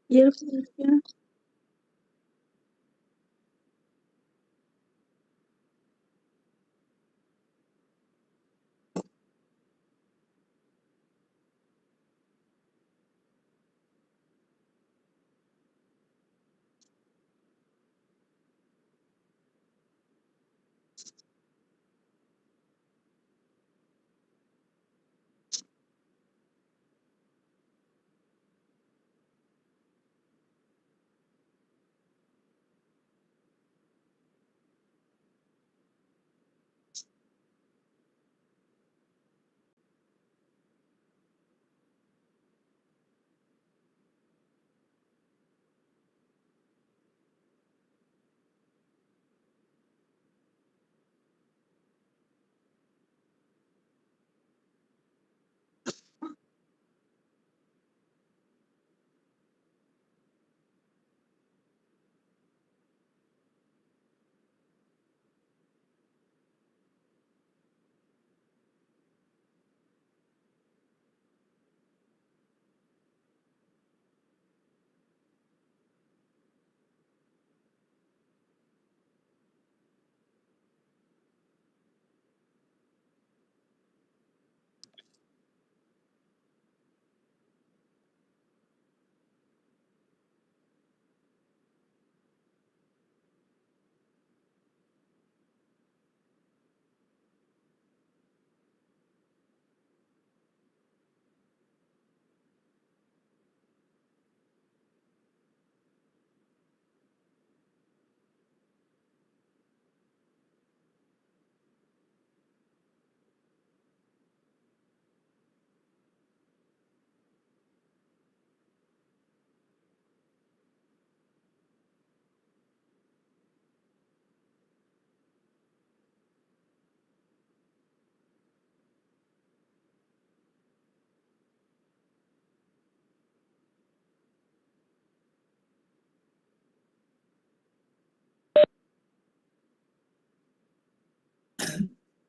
Yes, Nitya.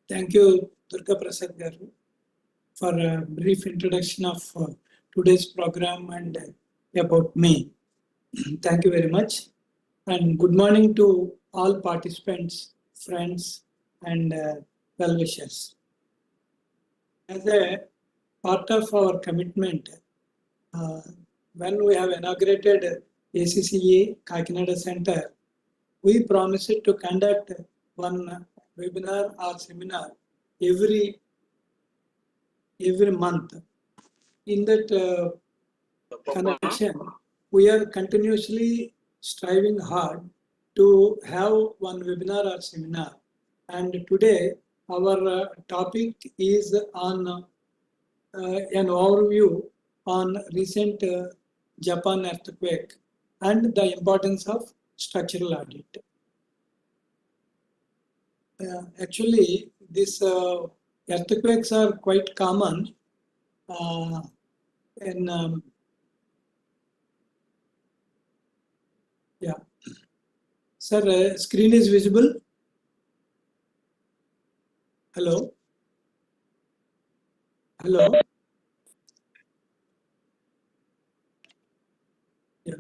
Thank you, Durga Prasad Garu, for a brief introduction of today's program and about me. Thank you very much. And good morning to all participants, friends, and well wishers. As a part of our commitment, uh, when we have inaugurated ACCA Kakinada Center, we promised to conduct one webinar or seminar every month. In that connection, we are continuously striving hard to have one webinar or seminar. And today, our topic is on an overview on recent Japan earthquake and the importance of structural audit. Actually, these earthquakes are quite common in yeah. Sir, screen is visible. Hello. Hello. Yeah.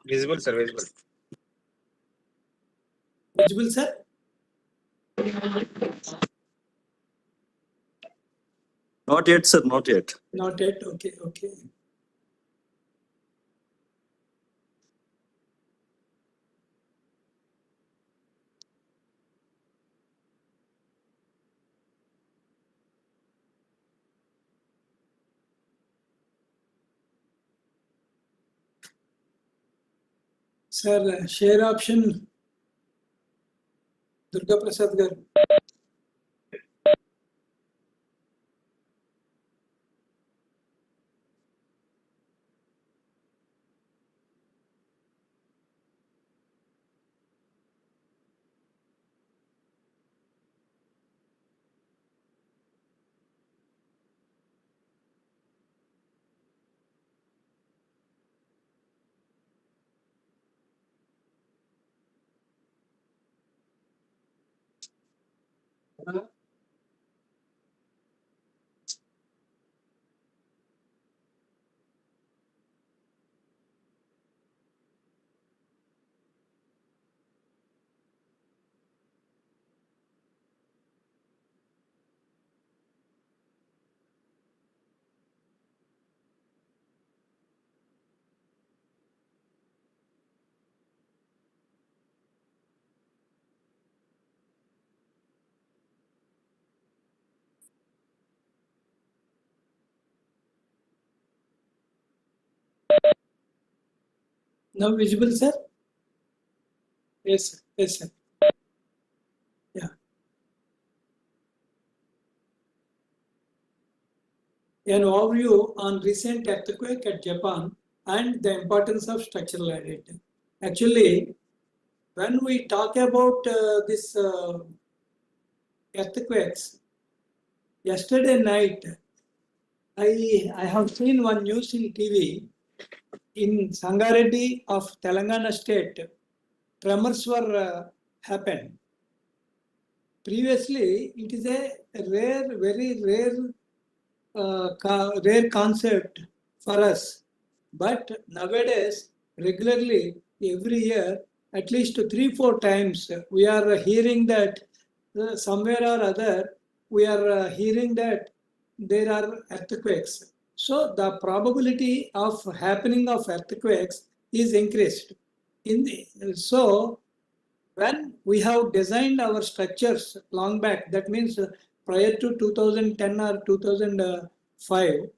Visible, sir, visible. Visible, sir? Not yet, sir, not yet. Not yet. Okay, okay. Sir, share option. Durga Prasad Garu. Now visible, sir? Yes, sir. Yes, sir. Yeah. An overview on recent earthquake at Japan and the importance of structural audit. Actually, when we talk about this earthquakes, yesterday night, I have seen one news in TV. In Sangareddy of Telangana state, tremors were happened. Previously, it is a rare, very rare concept for us. But nowadays, regularly, every year, at least 3-4 times, we are hearing that somewhere or other, we are hearing that there are earthquakes. So the probability of happening of earthquakes is increased. So when we have designed our structures long back, that means prior to 2010 or 2005,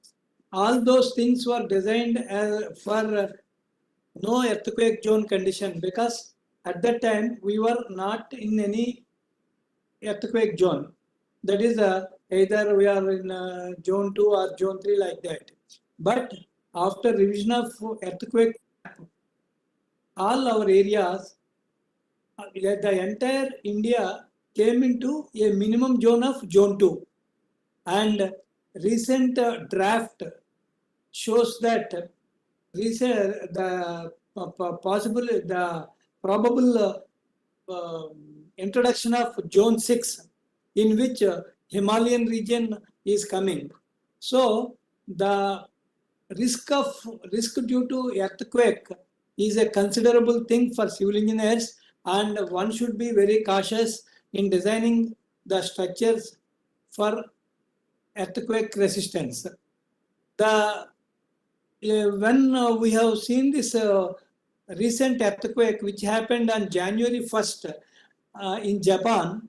all those things were designed for no earthquake zone condition, because at that time we were not in any earthquake zone. That is either we are in zone 2 or zone 3, like that. But after revision of earthquake, all our areas, the entire India came into a minimum zone of zone 2. And recent draft shows that the probable introduction of zone 6, in which Himalayan region is coming. So the risk due to earthquake is a considerable thing for civil engineers, and one should be very cautious in designing the structures for earthquake resistance. When we have seen this recent earthquake which happened on January 1st in Japan,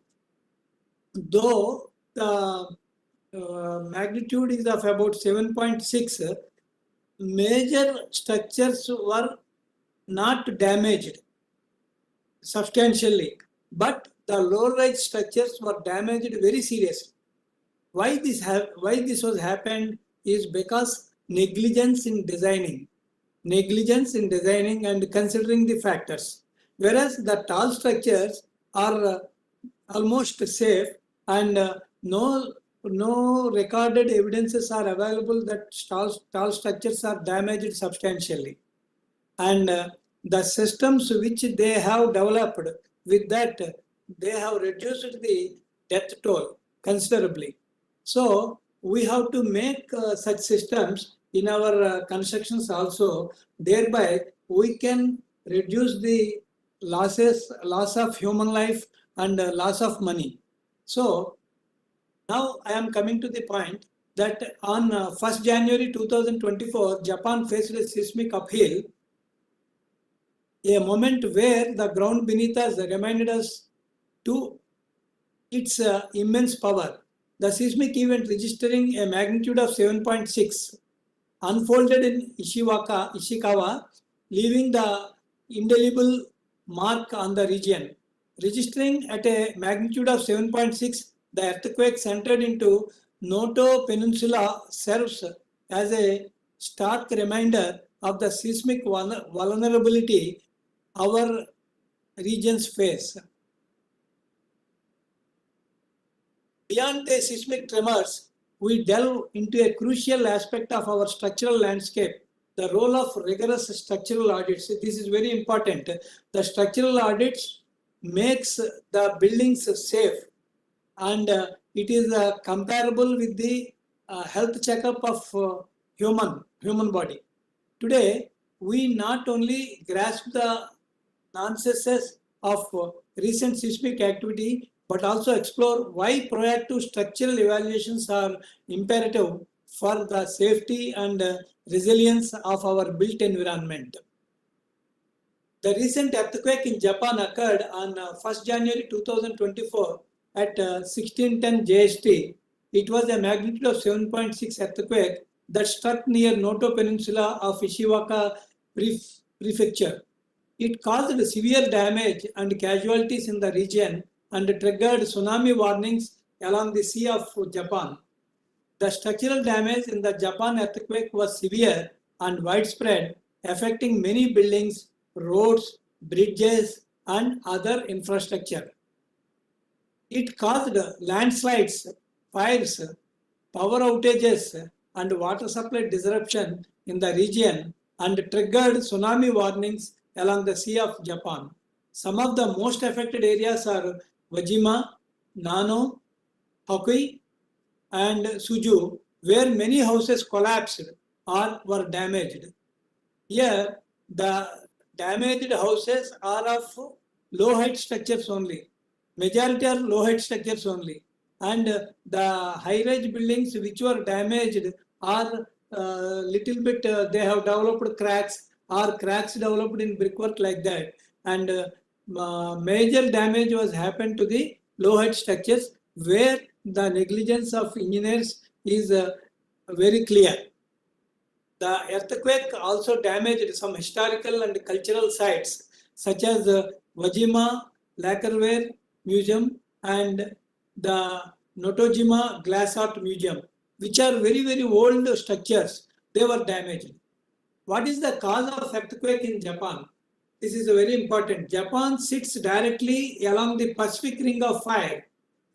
though the magnitude is of about 7.6, major structures were not damaged substantially, but the low-rise structures were damaged very seriously. Why this was happened is because negligence in designing and considering the factors. Whereas the tall structures are almost safe, and no recorded evidences are available that tall structures are damaged substantially. And the systems which they have developed, with that, they have reduced the death toll considerably. So we have to make such systems in our constructions also. Thereby, we can reduce the loss of human life and loss of money. So now I am coming to the point that on 1st January 2024, Japan faced a seismic upheaval, a moment where the ground beneath us reminded us to its immense power. The seismic event, registering a magnitude of 7.6, unfolded in Ishikawa, leaving the indelible mark on the region. Registering at a magnitude of 7.6, the earthquake centered into Noto Peninsula serves as a stark reminder of the seismic vulnerability our regions face. Beyond the seismic tremors, we delve into a crucial aspect of our structural landscape, the role of rigorous structural audits. This is very important. The structural audits makes the buildings safe, and it is comparable with the health checkup of human body. Today, we not only grasp the nuances of recent seismic activity, but also explore why proactive structural evaluations are imperative for the safety and resilience of our built environment. The recent earthquake in Japan occurred on 1st January 2024 at 1610 JST. It was a magnitude of 7.6 earthquake that struck near Noto Peninsula of Ishiwaka Prefecture. It caused severe damage and casualties in the region and triggered tsunami warnings along the Sea of Japan. The structural damage in the Japan earthquake was severe and widespread, affecting many buildings, roads, bridges, and other infrastructure. It caused landslides, fires, power outages, and water supply disruption in the region and triggered tsunami warnings along the Sea of Japan. Some of the most affected areas are Wajima, Nano, Hokui, and Suju, where many houses collapsed or were damaged. Here, the damaged houses are of low height structures only. Majority are low height structures only. And the high rise buildings which were damaged are little bit, they have developed cracks or cracks developed in brickwork like that. And major damage was happened to the low height structures where the negligence of engineers is very clear. The earthquake also damaged some historical and cultural sites such as Wajima Lacquerware Museum and the Notojima Glass Art Museum, which are very, very old structures. They were damaged. What is the cause of earthquake in Japan? This is very important. Japan sits directly along the Pacific Ring of Fire,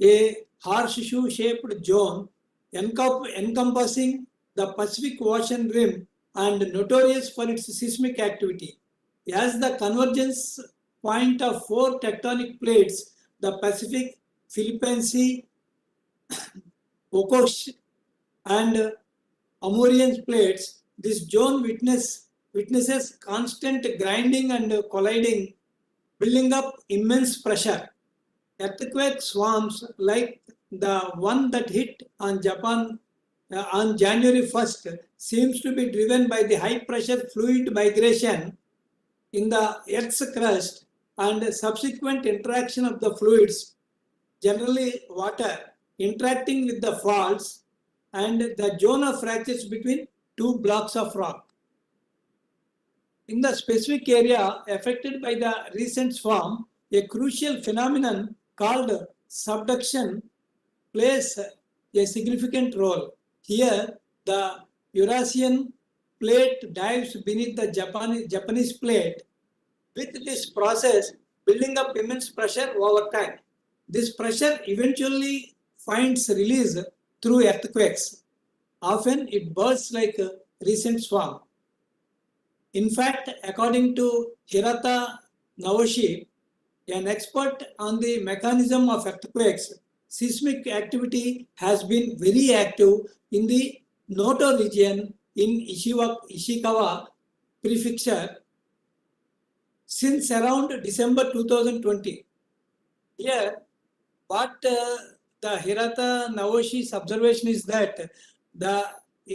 a horseshoe-shaped zone encompassing the Pacific Ocean rim and notorious for its seismic activity. As the convergence point of four tectonic plates, the Pacific, Philippine Sea, Okhotsk, and Amurian plates, this zone witnesses constant grinding and colliding, building up immense pressure. Earthquake swarms like the one that hit on Japan on January 1st seems to be driven by the high pressure fluid migration in the Earth's crust and subsequent interaction of the fluids, generally water, interacting with the faults and the zone of fractures between two blocks of rock. In the specific area affected by the recent swarm, a crucial phenomenon called subduction plays a significant role. Here, the Eurasian plate dives beneath the Japanese plate, with this process building up immense pressure over time. This pressure eventually finds release through earthquakes. Often it bursts like a recent swarm. In fact, according to Hirata Naoshi, an expert on the mechanism of earthquakes, seismic activity has been very active in the Noto region in Ishikawa Prefecture since around December 2020. Here, what the Hirata Naoshi's observation is that the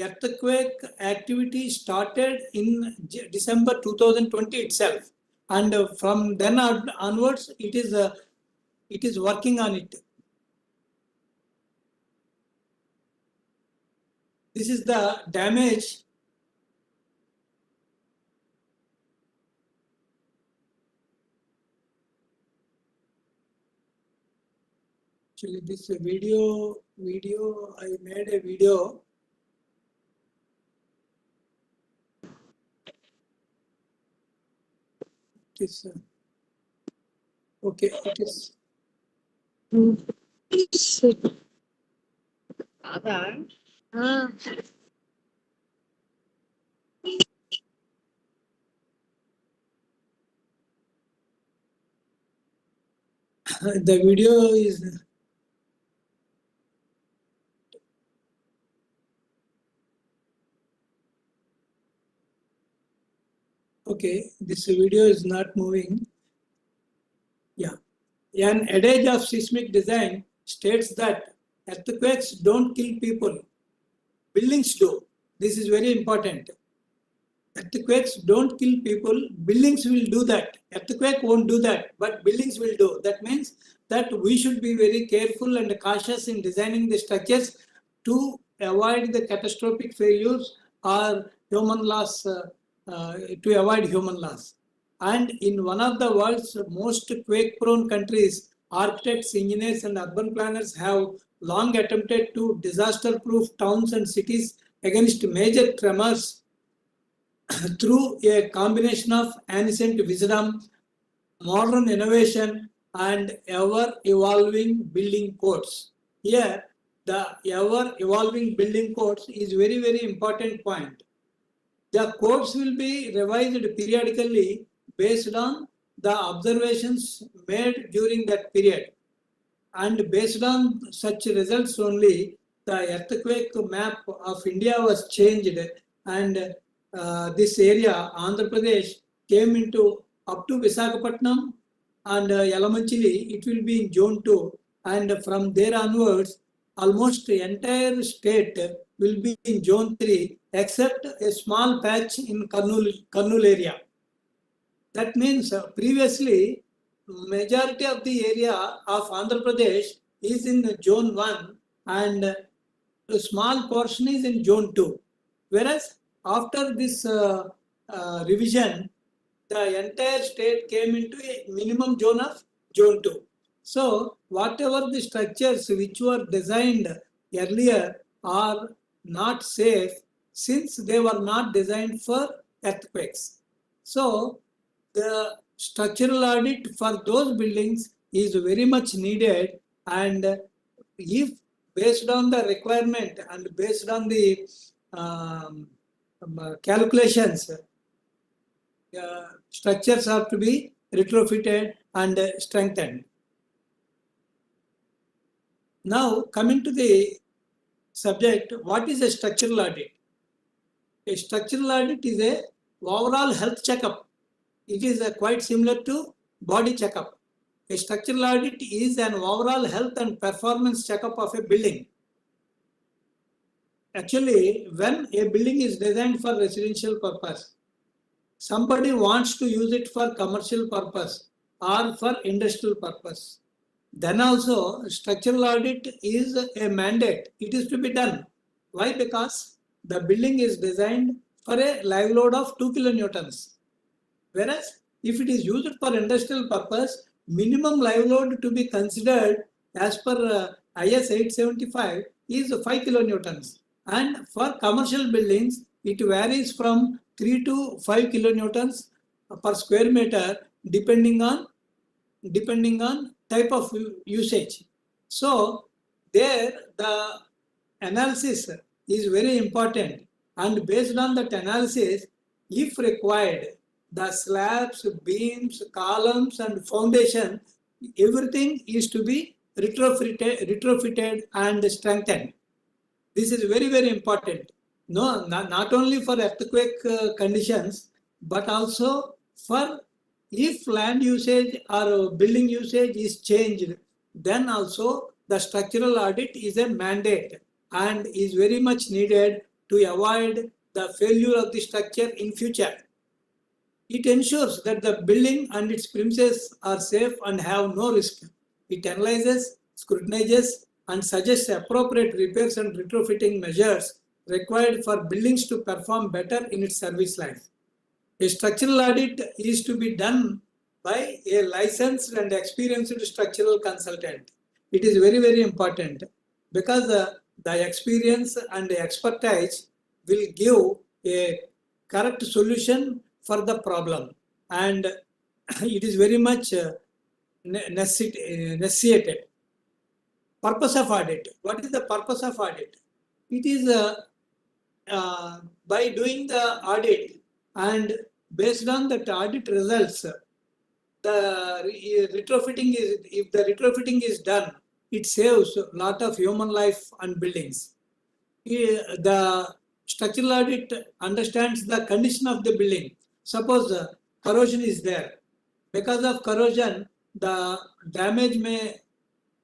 earthquake activity started in December 2020 itself, and from then onwards, it is working on it. This is the damage. Actually, this video I made a video. It is okay. It is. The video is. Okay, this video is not moving. Yeah. An adage of seismic design states that earthquakes don't kill people, buildings do. This is very important. Earthquakes don't kill people, buildings will do that. Earthquake won't do that, but buildings will do. That means that we should be very careful and cautious in designing the structures to avoid the catastrophic failures or human loss to avoid human loss. And in one of the world's most quake-prone countries, architects, engineers, and urban planners have long attempted to disaster-proof towns and cities against major tremors through a combination of ancient wisdom, modern innovation, and ever-evolving building codes. Here, the ever-evolving building codes is very, very important point. The codes will be revised periodically based on the observations made during that period. And based on such results only, the earthquake map of India was changed, and this area, Andhra Pradesh, came into up to Visakhapatnam and Yalamanchili, it will be in zone 2. And from there onwards, almost the entire state will be in zone 3, except a small patch in Kurnool area. That means previously, majority of the area of Andhra Pradesh is in zone 1 and a small portion is in zone 2. Whereas after this revision, the entire state came into a minimum zone of zone 2. So whatever the structures which were designed earlier are not safe since they were not designed for earthquakes. So the structural audit for those buildings is very much needed, and if based on the requirement and based on the calculations, structures have to be retrofitted and strengthened. Now coming to the subject, what is a structural audit? A structural audit is a overall health checkup. It is quite similar to body checkup. A structural audit is an overall health and performance checkup of a building. Actually, when a building is designed for residential purpose, somebody wants to use it for commercial purpose or for industrial purpose, then also structural audit is a mandate. It is to be done. Why? Because the building is designed for a live load of 2 kilonewtons. Whereas if it is used for industrial purpose, minimum live load to be considered as per IS 875 is 5 kilonewtons. And for commercial buildings, it varies from 3 to 5 kilonewtons per square meter depending on type of usage. So there the analysis is very important, and based on that analysis, if required, the slabs, beams, columns and foundation, everything is to be retrofitted and strengthened. This is very, very important. No, not only for earthquake conditions, but also for if land usage or building usage is changed, then also the structural audit is a mandate and is very much needed to avoid the failure of the structure in future. It ensures that the building and its premises are safe and have no risk. It analyzes, scrutinizes, and suggests appropriate repairs and retrofitting measures required for buildings to perform better in its service life. A structural audit is to be done by a licensed and experienced structural consultant. It is very, very important because the experience and the expertise will give a correct solution for the problem, and it is very much necessitated. Purpose of audit. What is the purpose of audit? It is by doing the audit and based on the audit results, the retrofitting is, if the retrofitting is done, it saves a lot of human life and buildings. The structural audit understands the condition of the building. Suppose corrosion is there. Because of corrosion, the damage may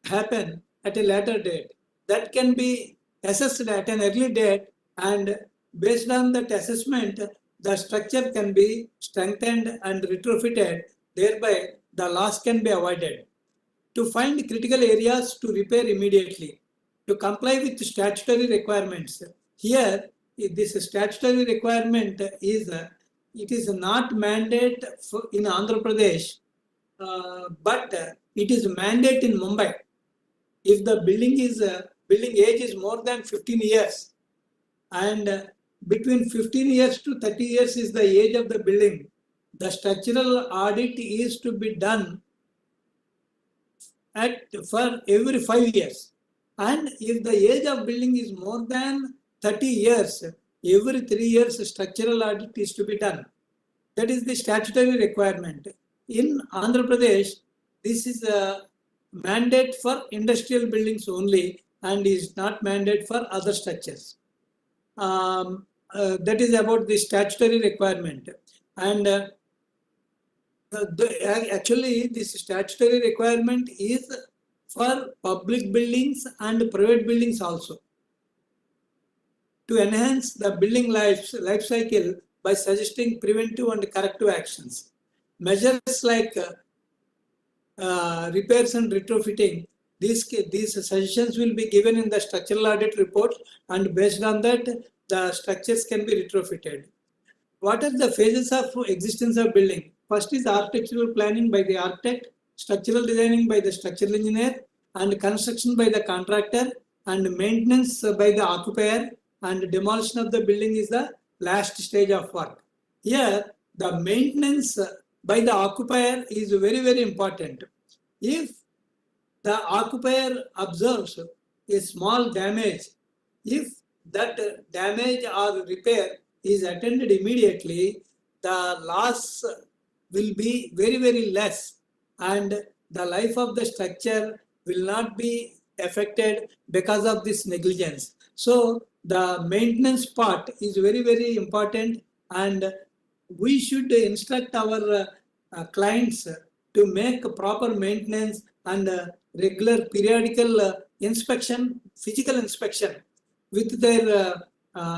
happen at a later date. That can be assessed at an early date, and based on that assessment, the structure can be strengthened and retrofitted. Thereby, the loss can be avoided. To find critical areas to repair immediately. To comply with statutory requirements. Here, this statutory requirement is it is not mandate in Andhra Pradesh, but it is mandate in Mumbai. If the building age is more than 15 years, and between 15 years to 30 years is the age of the building, the structural audit is to be done for every 5 years. And if the age of building is more than 30 years, every 3 years structural audit is to be done. That is the statutory requirement. In Andhra Pradesh, this is a mandate for industrial buildings only and is not mandate for other structures. That is about the statutory requirement. And actually, this statutory requirement is for public buildings and private buildings also, to enhance the building life cycle by suggesting preventive and corrective actions. Measures like repairs and retrofitting, these suggestions will be given in the structural audit report, and based on that, the structures can be retrofitted. What are the phases of existence of building? First is architectural planning by the architect, structural designing by the structural engineer, and construction by the contractor, and maintenance by the occupier, and demolition of the building is the last stage of work. Here, the maintenance by the occupier is very, very important. If the occupier observes a small damage, if that damage or repair is attended immediately, the loss will be very, very less, and the life of the structure will not be affected because of this negligence. So the maintenance part is very, very important, and we should instruct our clients to make proper maintenance and regular periodical inspection, physical inspection with their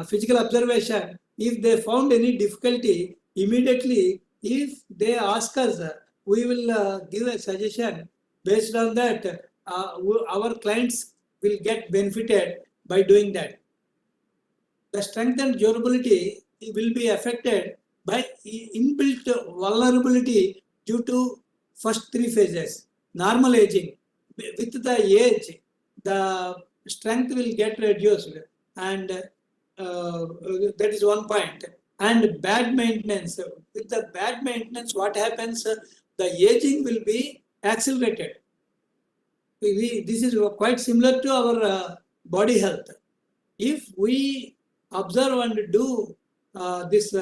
physical observation. If they found any difficulty, immediately, if they ask us, we will give a suggestion. Based on that, our clients will get benefited by doing that. The strength and durability will be affected by inbuilt vulnerability due to first 3 phases. Normal aging. With the age, the strength will get reduced, and that is one point. And bad maintenance. With the bad maintenance, what happens? The aging will be accelerated. This is quite similar to our body health. If we observe and do this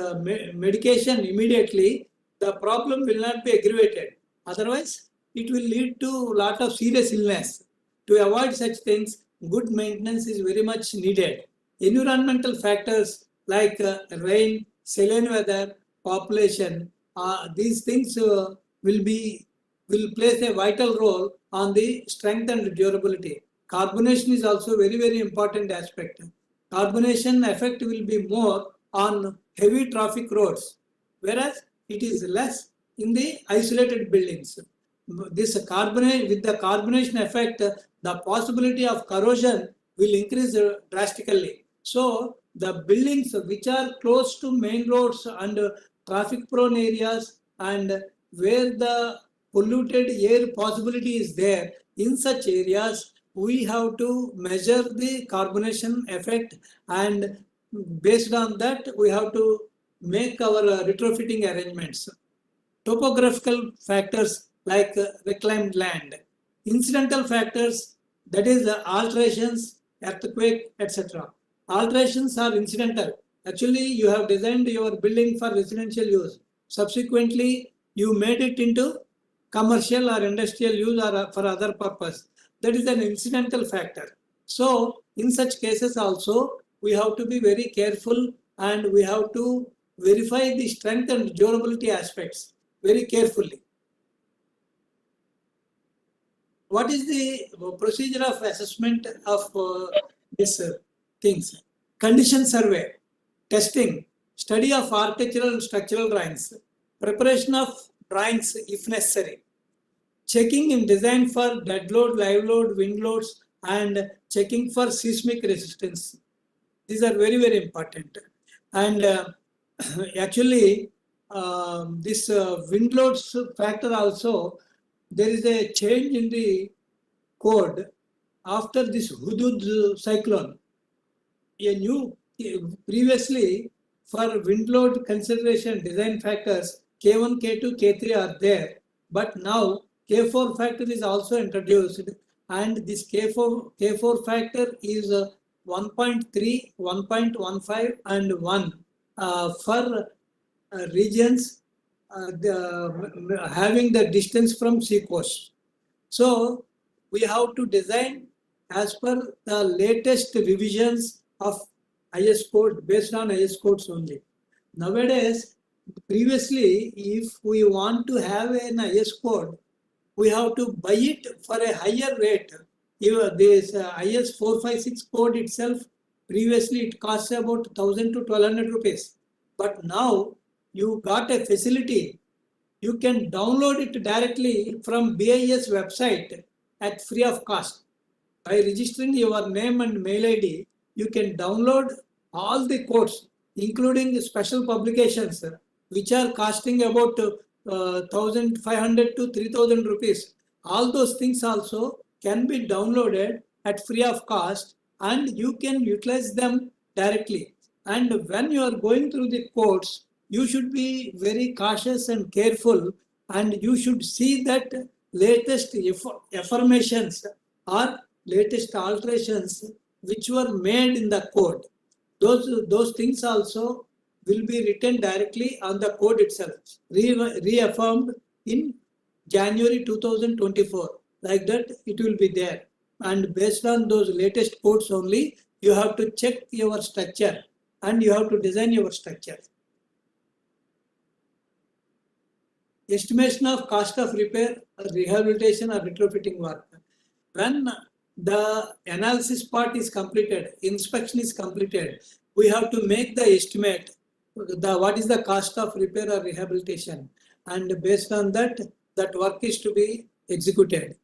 medication immediately, the problem will not be aggravated. Otherwise, it will lead to a lot of serious illness. To avoid such things, good maintenance is very much needed. Environmental factors like rain, saline weather, population, these things will place a vital role on the strength and durability. Carbonation is also very, very important aspect. Carbonation effect will be more on heavy traffic roads, whereas it is less in the isolated buildings. With the carbonation effect, the possibility of corrosion will increase drastically. So the buildings which are close to main roads and traffic prone areas, and where the polluted air possibility is there, in such areas, we have to measure the carbonation effect, and based on that, we have to make our retrofitting arrangements. Topographical factors like reclaimed land. Incidental factors, that is alterations, earthquake, etc. Alterations are incidental. Actually, you have designed your building for residential use. Subsequently, you made it into commercial or industrial use or for other purpose. That is an incidental factor. So, in such cases also, we have to be very careful, and we have to verify the strength and durability aspects very carefully. What is the procedure of assessment of these things? Condition survey, testing, study of architectural and structural drawings, preparation of drawings if necessary, checking in design for dead load, live load, wind loads, and checking for seismic resistance. These are very, very important. And actually, this wind loads factor also, there is a change in the code after this Hudud cyclone. A new, previously for wind load consideration design factors, K1, K2, K3 are there, but now K4 factor is also introduced, and this K4 factor is 1.3, 1.15 and 1 for regions having the distance from sea coast. So we have to design as per the latest revisions of IS code, based on IS codes only. Nowadays, previously, if we want to have an IS code, we have to buy it for a higher rate. This IS 456 code itself, previously it costs about 1000 to 1200 rupees. But now you got a facility. You can download it directly from BIS website at free of cost. By registering your name and mail ID, you can download all the codes, including special publications, which are costing about 1500 to 3000 rupees. All those things also can be downloaded at free of cost, and you can utilize them directly. And when you are going through the codes, you should be very cautious and careful, and you should see that latest affirmations or latest alterations which were made in the code. Those things also will be written directly on the code itself, reaffirmed in January 2024. Like that, it will be there. And based on those latest codes only, you have to check your structure and you have to design your structure. Estimation of cost of repair, rehabilitation or retrofitting work. When the analysis part is completed, inspection is completed, we have to make the estimate, what is the cost of repair or rehabilitation, and based on that, that work is to be executed.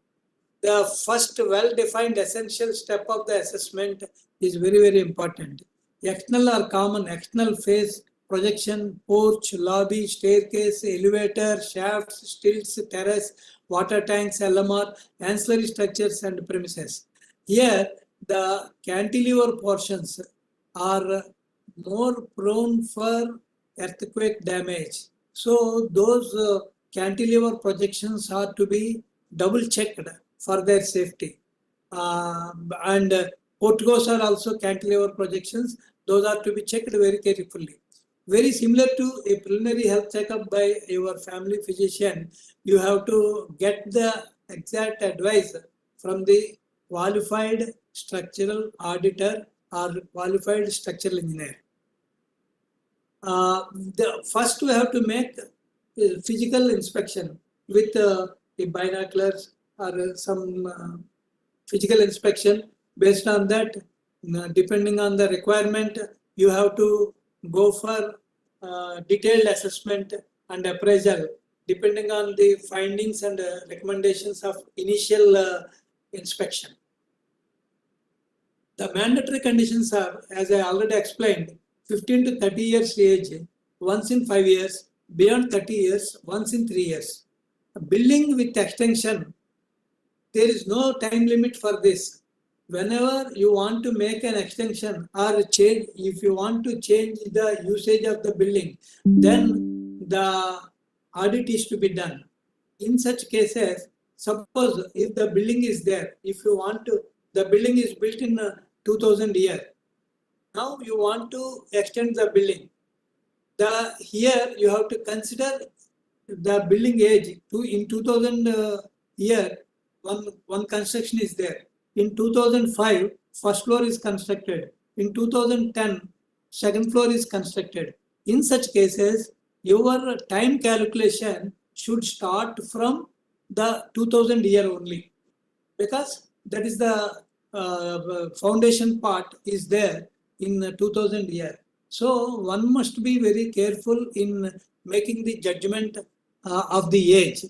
The first well-defined essential step of the assessment is very, very important. External or common, external phase, projection, porch, lobby, staircase, elevator, shafts, stilts, terrace, water tanks, LMR, ancillary structures and premises. Here, the cantilever portions are more prone for earthquake damage. So those cantilever projections are to be double checked for their safety. And porticos are also cantilever projections. Those are to be checked very carefully. Very similar to a preliminary health checkup by your family physician, you have to get the exact advice from the qualified structural auditor or qualified structural engineer. First we have to make physical inspection with the binoculars or some physical inspection. Based on that, depending on the requirement, you have to go for detailed assessment and appraisal depending on the findings and recommendations of initial inspection. The mandatory conditions are, as I already explained, 15 to 30 years age, once in 5 years, beyond 30 years, once in 3 years. A building with extension, there is no time limit for this. Whenever you want to make an extension or change, if you want to change the usage of the building, then the audit is to be done. In such cases, suppose if the building is there, if you want to, the building is built in 2000 year. Now you want to extend the building. Here you have to consider the building age. In 2000 year, one construction is there. In 2005, first floor is constructed. In 2010, second floor is constructed. In such cases, your time calculation should start from the 2000 year only, because that is the foundation part is there in 2000 year. So one must be very careful in making the judgment of the age.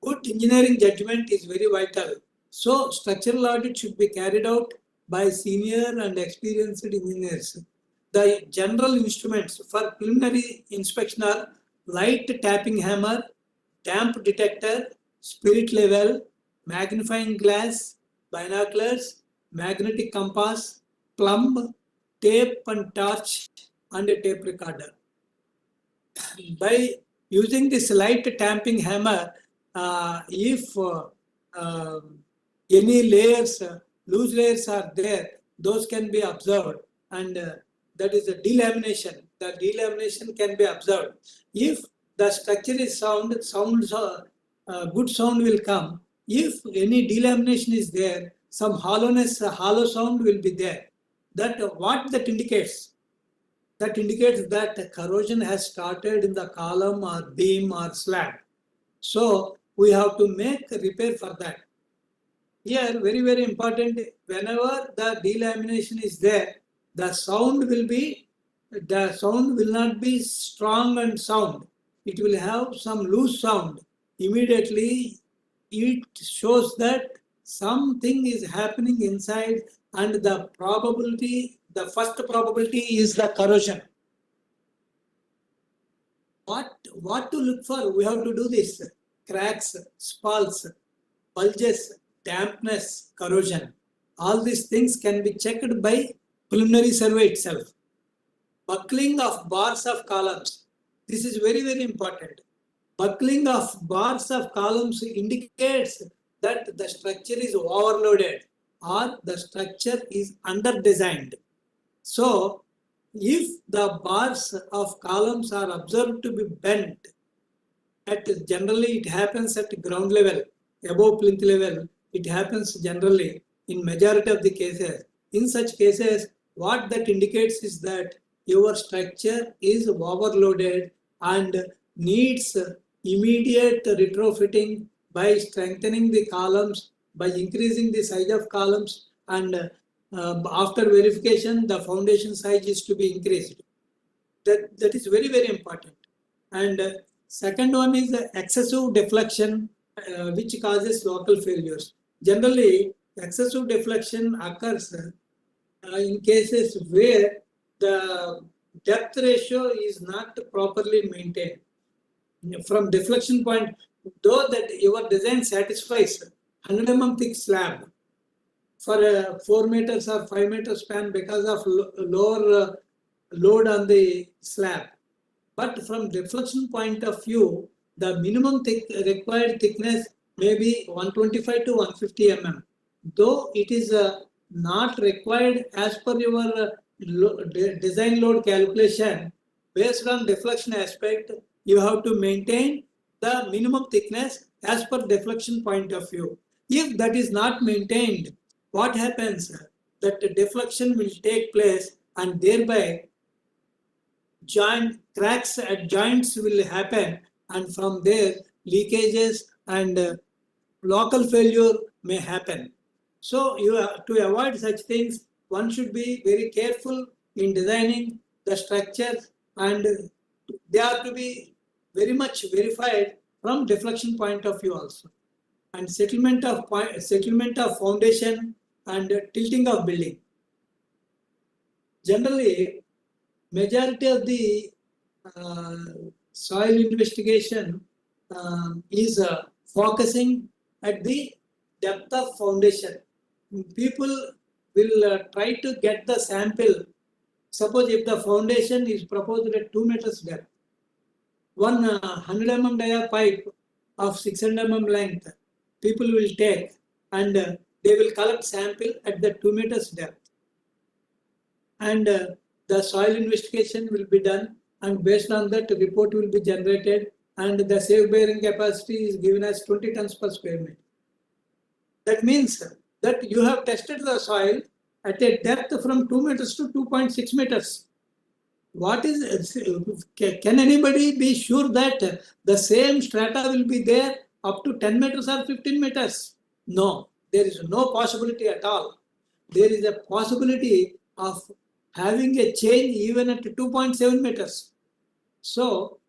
Good engineering judgment is very vital. So structural audit should be carried out by senior and experienced engineers. the general instruments for preliminary inspection are light tapping hammer, damp detector, spirit level, magnifying glass, binoculars, magnetic compass, plumb, tape and torch, and a tape recorder. By using this light tamping hammer, if any layers, loose layers are there, those can be observed, and that is a delamination. The delamination can be observed. If the structure is sound, good sound will come. If any delamination is there, some hollowness, hollow sound will be there. That what that indicates? That indicates that corrosion has started in the column or beam or slab. So we have to make a repair for that. Here, very, very important, whenever the delamination is there, the sound will not be strong and sound. It will have some loose sound. Immediately, it shows that something is happening inside, and the first probability is the corrosion. What to look for? We have to do this. Cracks, spalls, bulges, dampness, corrosion. All these things can be checked by preliminary survey itself. Buckling of bars of columns. This is very, very important. Buckling of bars of columns indicates that the structure is overloaded or the structure is under-designed. So, if the bars of columns are observed to be bent, generally it happens at ground level, above plinth level, it happens generally in majority of the cases. In such cases, what that indicates is that your structure is overloaded and needs immediate retrofitting by strengthening the columns, by increasing the size of columns, and after verification, the foundation size is to be increased. That is very, very important. And second one is excessive deflection, which causes local failures. Generally, excessive deflection occurs in cases where the depth ratio is not properly maintained. From deflection point, though that your design satisfies 100 mm thick slab for a 4 meters or 5 meter span because of lower load on the slab. But from deflection point of view, the minimum required thickness may be 125 to 150 mm. Though it is not required as per your design load calculation, based on deflection aspect, you have to maintain the minimum thickness as per deflection point of view. If that is not maintained, what happens? That deflection will take place, and thereby cracks at joints will happen, and from there leakages and local failure may happen. So to avoid such things, one should be very careful in designing the structures, and they are to be very much verified from deflection point of view also. And settlement of foundation and tilting of building. Generally, majority of the soil investigation is focusing at the depth of foundation. People will try to get the sample. Suppose if the foundation is proposed at 2 meters depth, one 100 mm dia pipe of 600 mm length, people will take, and they will collect sample at the 2 meters depth. And the soil investigation will be done, and based on that report will be generated, and the safe bearing capacity is given as 20 tons per square meter. That means that you have tested the soil at a depth from 2 meters to 2.6 meters. Can anybody be sure that the same strata will be there up to 10 meters or 15 meters? No, there is no possibility at all. There is a possibility of having a change even at 2.7 meters. So,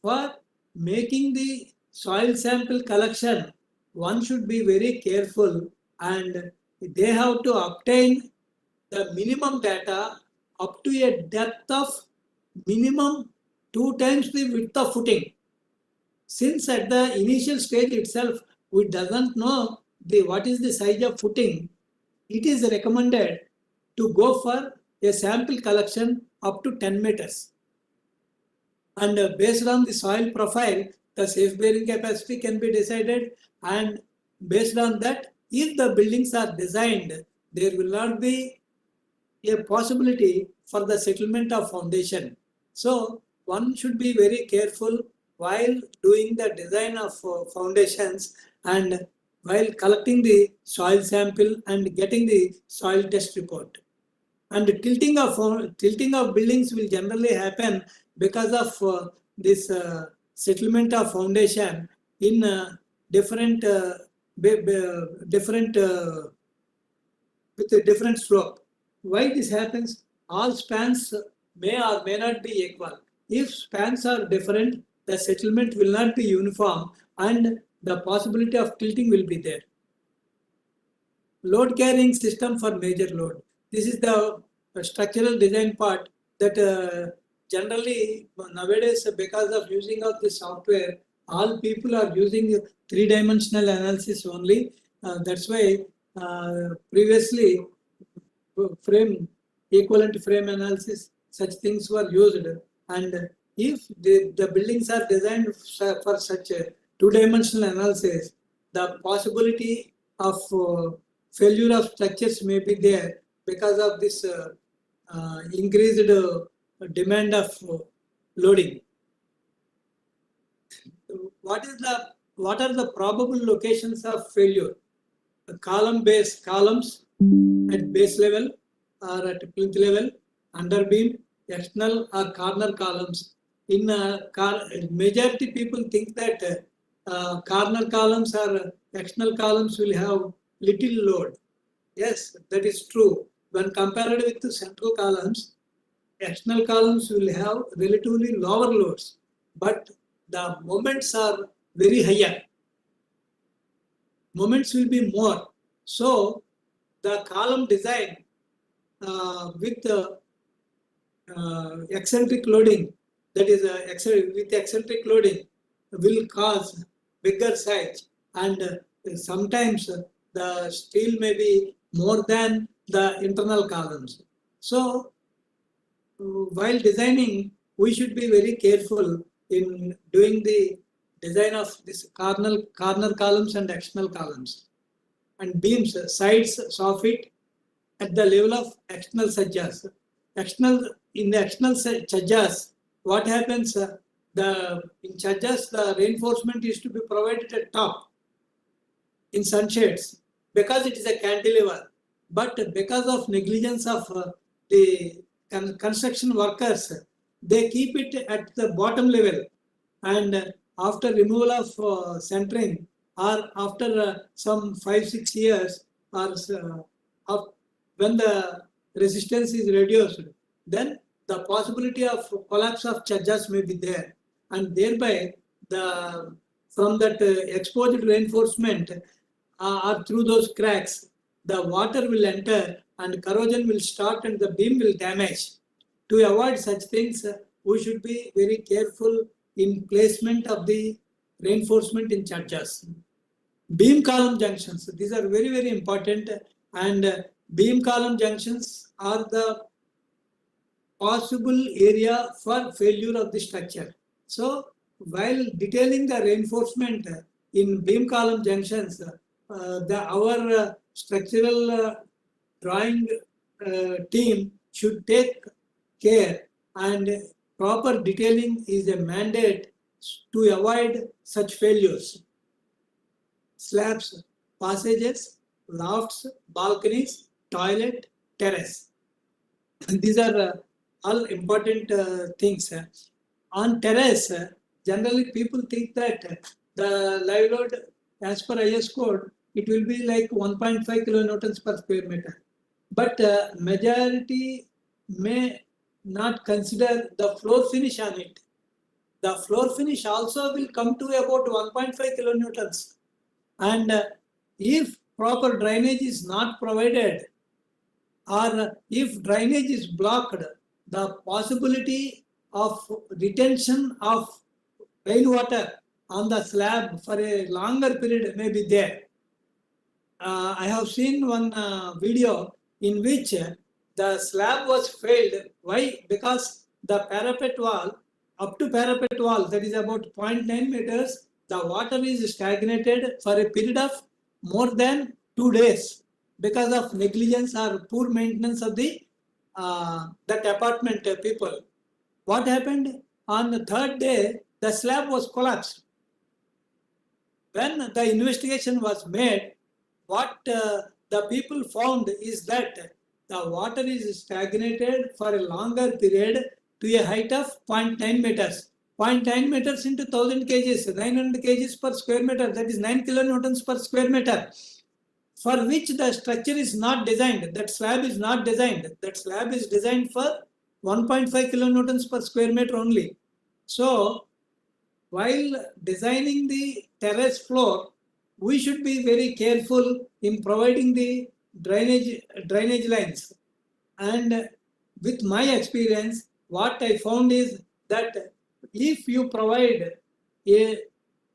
for making the soil sample collection, one should be very careful, and they have to obtain the minimum data up to a depth of minimum 2 times the width of footing. Since at the initial stage itself, we doesn't know what is the size of footing, it is recommended to go for a sample collection up to 10 meters. And based on the soil profile, the safe bearing capacity can be decided, and based on that, if the buildings are designed, there will not be a possibility for the settlement of foundation. So one should be very careful while doing the design of foundations and while collecting the soil sample and getting the soil test report. And tilting of buildings will generally happen because of this settlement of foundation in different with a different slope. Why this happens? All spans may or may not be equal. If spans are different, the settlement will not be uniform and the possibility of tilting will be there. Load carrying system for major load. This is the structural design part that generally nowadays, because of using of the software, all people are using three-dimensional analysis only. That's why previously equivalent frame analysis, such things were used. And if the buildings are designed for such a two-dimensional analysis, the possibility of failure of structures may be there because of this increased demand of loading. What are the probable locations of failure? Columns at base level or at plinth level, underbeam, external or corner columns. In majority people think that corner columns or external columns will have little load. Yes, that is true. When compared with the central columns, external columns will have relatively lower loads, but the moments are very higher. Moments will be more. So the column design with eccentric loading, that is with eccentric loading, will cause bigger size, and sometimes the steel may be more than the internal columns. So while designing, we should be very careful in doing the design of this corner columns and external columns. And beams, sides, soffit at the level of external sajjas. In the external sajjas, what happens? In sajjas, the reinforcement is to be provided at top in sunshades because it is a cantilever. But because of negligence of the construction workers, they keep it at the bottom level, and after removal of centering, or after some 5-6 years, or when the resistance is reduced, then the possibility of collapse of charges may be there, and thereby from that exposed reinforcement or through those cracks, the water will enter and corrosion will start and the beam will damage. To avoid such things, we should be very careful in placement of the reinforcement in charges. Beam column junctions, these are very, very important, and beam column junctions are the possible area for failure of the structure. So while detailing the reinforcement in beam column junctions, our structural drawing team should take care, and proper detailing is a mandate to avoid such failures. Slabs, passages, lofts, balconies, toilet, terrace. These are all important things. On terrace, generally people think that the live load as per IS code, it will be like 1.5 kilonewtons per square meter. But majority may not consider the floor finish on it. The floor finish also will come to about 1.5 kilonewtons. And if proper drainage is not provided, or if drainage is blocked, the possibility of retention of rainwater on the slab for a longer period may be there. I have seen one video in which the slab was failed. Why? Because the parapet wall, up to parapet wall, that is about 0.9 meters, the water is stagnated for a period of more than 2 days because of negligence or poor maintenance of that apartment people. What happened? On the third day, the slab was collapsed. When the investigation was made, what the people found is that the water is stagnated for a longer period to a height of 0.9 meters. 0.9 meters into 1000 kgs, 900 kgs per square meter, that is 9 kilonewtons per square meter, for which the structure is not designed. That slab is not designed. That slab is designed for 1.5 kilonewtons per square meter only. So, while designing the terrace floor, we should be very careful in providing the drainage lines. And with my experience, what I found is that if you provide a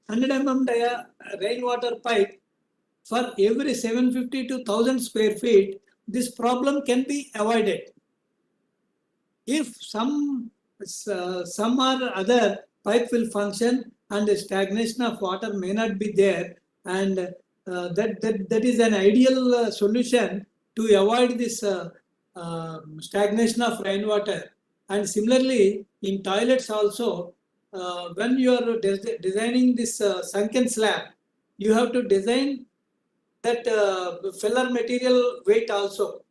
100 mm rainwater pipe for every 750 to 1000 square feet, this problem can be avoided. If some or other pipe will function and the stagnation of water may not be there, and that is an ideal solution to avoid this stagnation of rainwater. And similarly, in toilets also, when you are designing this sunken slab, you have to design that filler material weight also.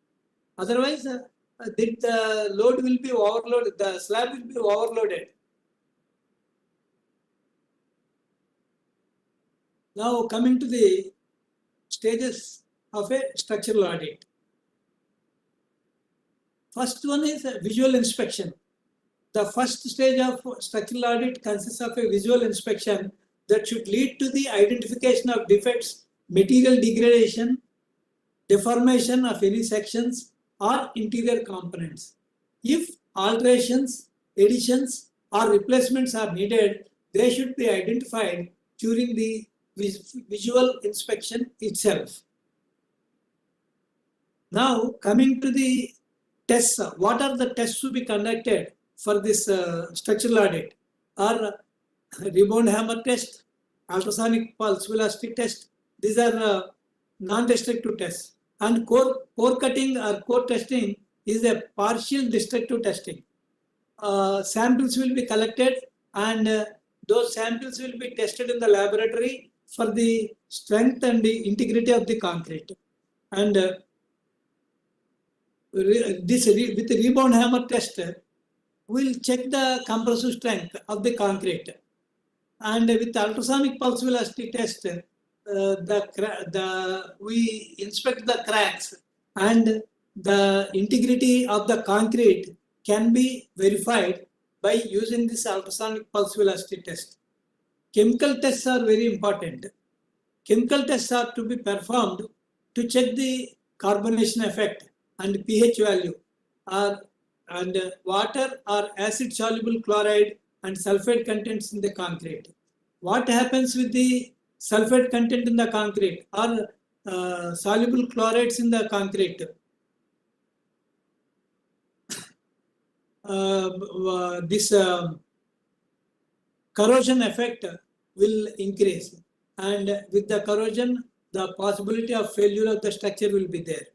Otherwise, the load will be overloaded, the slab will be overloaded. Now coming to the stages of a structural audit. First one is a visual inspection. The first stage of structural audit consists of a visual inspection that should lead to the identification of defects, material degradation, deformation of any sections or interior components. If alterations, additions or replacements are needed, they should be identified during the visual inspection itself. Now coming to the tests, what are the tests to be conducted for this structural audit? Are rebound hammer test, ultrasonic pulse velocity test. These are non-destructive tests. And core cutting or core testing is a partial destructive testing. Samples will be collected and those samples will be tested in the laboratory for the strength and the integrity of the concrete. And with the rebound hammer test, we'll check the compressive strength of the concrete. And with the ultrasonic pulse velocity test, we inspect the cracks and the integrity of the concrete can be verified by using this ultrasonic pulse velocity test. Chemical tests are very important. Chemical tests are to be performed to check the carbonation effect and pH value, and water or acid soluble chloride and sulfate contents in the concrete. What happens with the sulfate content in the concrete or soluble chlorides in the concrete? This corrosion effect will increase, and with the corrosion, the possibility of failure of the structure will be there.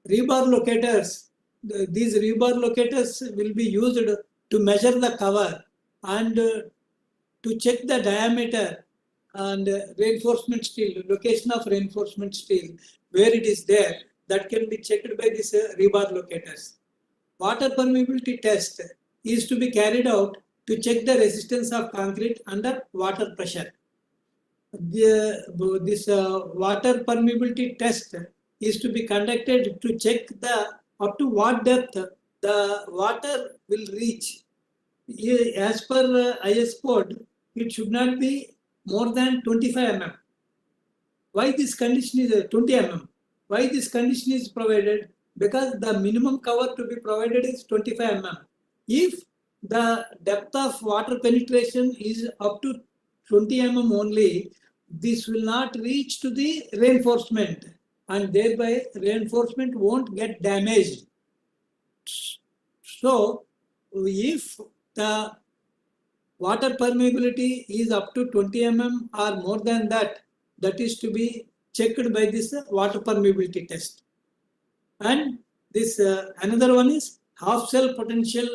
Rebar locators, these rebar locators will be used to measure the cover and to check the diameter and reinforcement steel, location of reinforcement steel, where it is there, that can be checked by these rebar locators. Water permeability test is to be carried out to check the resistance of concrete under water pressure. This water permeability test is to be conducted to check up to what depth the water will reach. As per IS code, it should not be more than 25 mm. Why this condition is 20 mm? Why this condition is provided? because the minimum cover to be provided is 25 mm. If the depth of water penetration is up to 20 mm only, this will not reach to the reinforcement, and thereby reinforcement won't get damaged. So if the water permeability is up to 20 mm or more than that, that is to be checked by this water permeability test. And this another one is half cell potential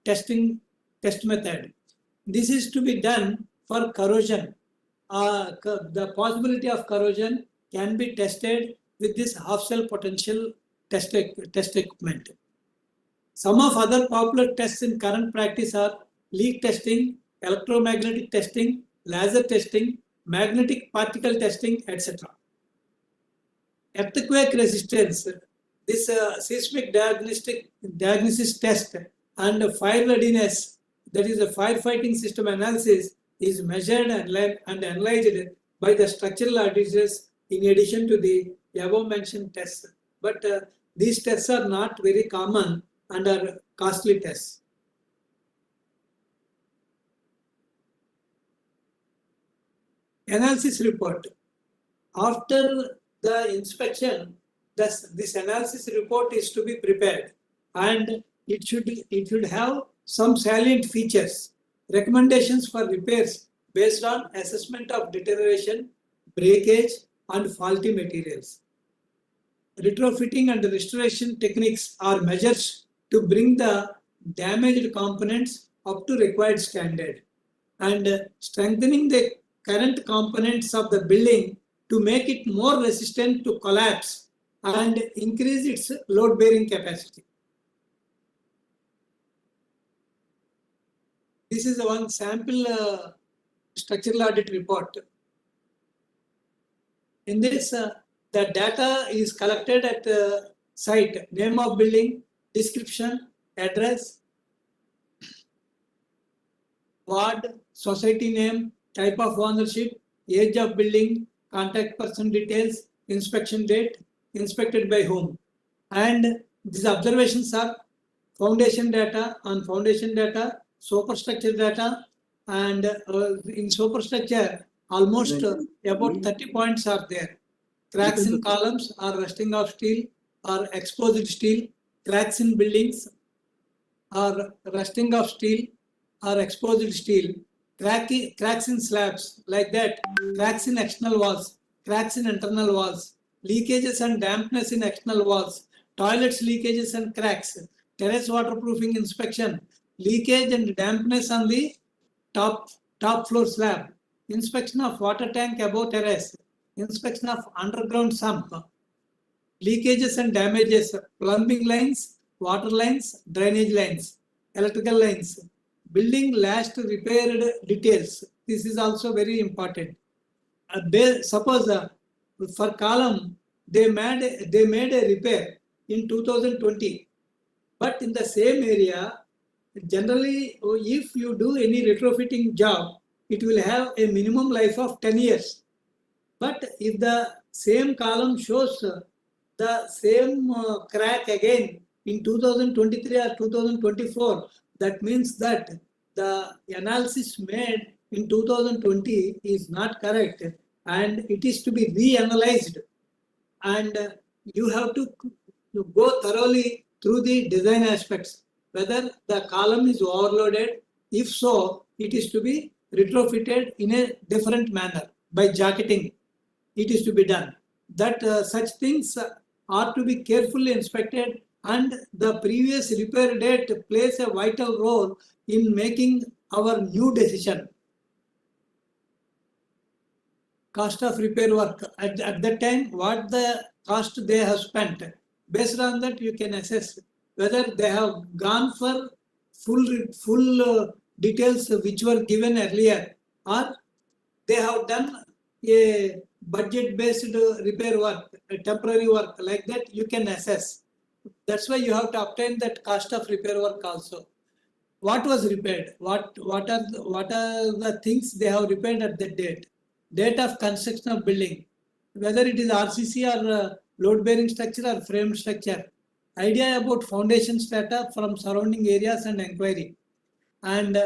testing test method. This is to be done for corrosion. The possibility of corrosion can be tested with this half cell potential test equipment. Some of other popular tests in current practice are leak testing, electromagnetic testing, laser testing, magnetic particle testing, etc. Earthquake resistance, this seismic diagnosis test and fire readiness, that is the firefighting system analysis, is measured and analyzed by the structural auditors in addition to the above mentioned tests. But these tests are not very common and are costly tests. Analysis report. After the inspection, this analysis report is to be prepared, and it should have some salient features, recommendations for repairs based on assessment of deterioration, breakage, and faulty materials. Retrofitting and restoration techniques are measures to bring the damaged components up to required standard, and strengthening the current components of the building to make it more resistant to collapse and increase its load-bearing capacity. This is one sample structural audit report. In this, the data is collected at the site: name of building, description, address, ward, society name, type of ownership, age of building, contact person details, inspection date, inspected by whom. And these observations are foundation data, on foundation data, superstructure data, and in superstructure almost about 30 points are there. Cracks in columns or rusting of steel or exposed steel, cracks in buildings or rusting of steel or exposed steel, cracks in slabs, like that, cracks in external walls, cracks in internal walls, leakages and dampness in external walls, toilets leakages and cracks, terrace waterproofing inspection, leakage and dampness on the top floor slab, inspection of water tank above terrace, inspection of underground sump, leakages and damages, plumbing lines, water lines, drainage lines, electrical lines, building last repaired details. This is also very important. Suppose for column they made a repair in 2020, but in the same area, generally if you do any retrofitting job, it will have a minimum life of 10 years. But if the same column shows the same crack again in 2023 or 2024, that means that the analysis made in 2020 is not correct, and it is to be reanalyzed, and you have to go thoroughly through the design aspects, whether the column is overloaded. If so, it is to be retrofitted in a different manner by jacketing. It is to be done. That such things are to be carefully inspected, and the previous repair date plays a vital role in making our new decision. Cost of repair work. At that time, what the cost they have spent. Based on that, you can assess whether they have gone for full details which were given earlier, or they have done a budget-based repair work, a temporary work. Like that, you can assess. That's why you have to obtain that cost of repair work also. What was repaired? What are the things they have repaired at that date? Date of construction of building, whether it is RCC or load-bearing structure or frame structure, idea about foundation strata from surrounding areas and inquiry, and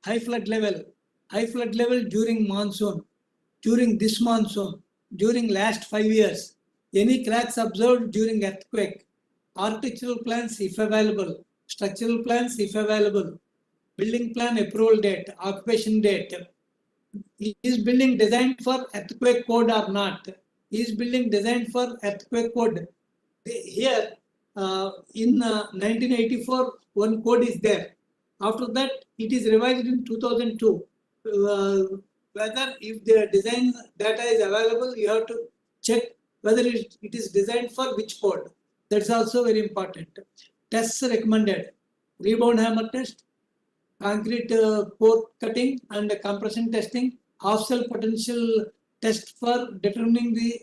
high flood level during monsoon, during this monsoon, during last 5 years, any cracks observed during earthquake, architectural plans if available, structural plans if available, building plan approval date, occupation date. Is building designed for earthquake code or not? Is building designed for earthquake code? Here, in 1984, one code is there. After that, it is revised in 2002. Whether if the design data is available, you have to check whether it is designed for which code. That's also very important. Tests recommended: rebound hammer test, concrete core cutting and compression testing, half cell potential test for determining the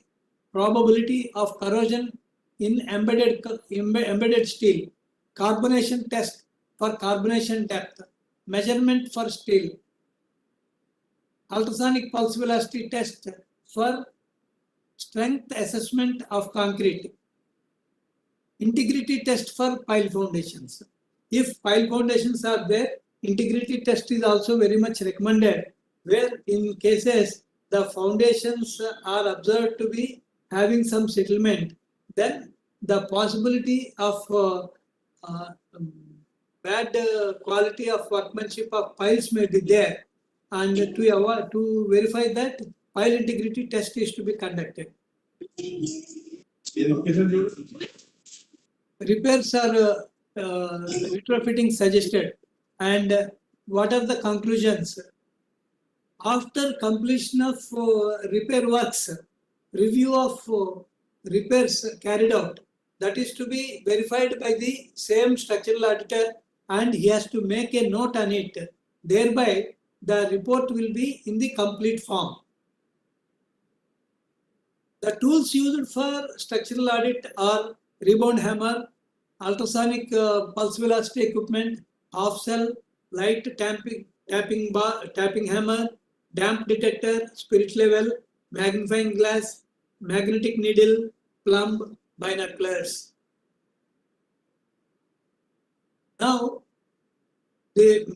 probability of corrosion in embedded steel, carbonation test for carbonation depth, measurement for steel, ultrasonic pulse velocity test for strength assessment of concrete, integrity test for pile foundations. If pile foundations are there, integrity test is also very much recommended, where in cases the foundations are observed to be having some settlement, then the possibility of bad quality of workmanship of piles may be there, and to verify that, pile integrity test is to be conducted. Repairs are retrofitting suggested, and what are the conclusions? After completion of repair works, review of repairs carried out, that is to be verified by the same structural auditor, and he has to make a note on it. Thereby, the report will be in the complete form. The tools used for structural audit are rebound hammer, ultrasonic pulse velocity equipment, half cell, light tapping hammer, damp detector, spirit level, magnifying glass, magnetic needle, plumb, binoculars. Now, the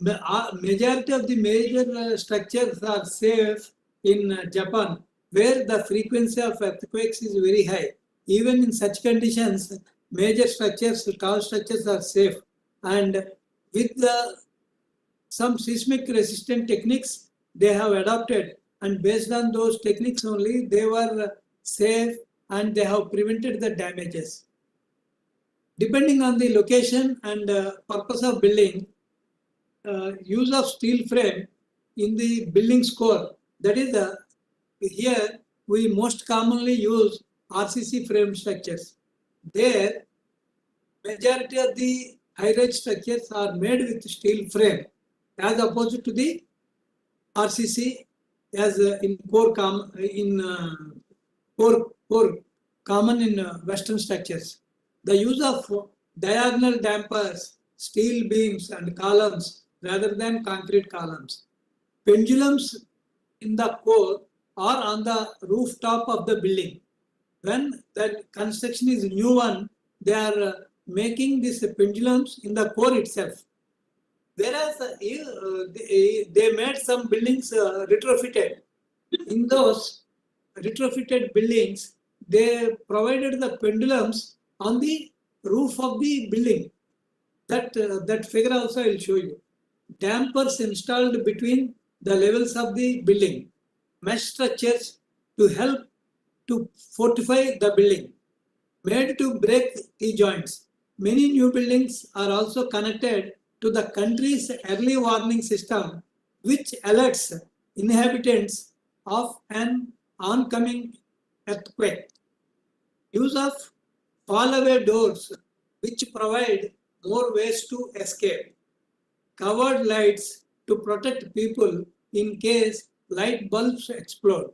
majority of the major structures are safe in Japan, where the frequency of earthquakes is very high. Even in such conditions, major structures, tall structures are safe. And with some seismic resistant techniques they have adopted, and based on those techniques only, they were safe and they have prevented the damages. Depending on the location and purpose of building, use of steel frame in the building's core, that is here we most commonly use RCC frame structures. There, majority of the high-rise structures are made with steel frame, as opposed to the RCC as in core common in Western structures. The use of diagonal dampers, steel beams and columns rather than concrete columns. Pendulums in the core or on the rooftop of the building. When the construction is new one, they are making these pendulums in the core itself. Whereas they made some buildings retrofitted. In those retrofitted buildings, they provided the pendulums on the roof of the building. That figure also I will show you. Dampers installed between the levels of the building. Mesh structures to help to fortify the building. Made to break the joints. Many new buildings are also connected to the country's early warning system, which alerts inhabitants of an oncoming earthquake. Use of fall-away doors, which provide more ways to escape. Covered lights to protect people in case light bulbs explode.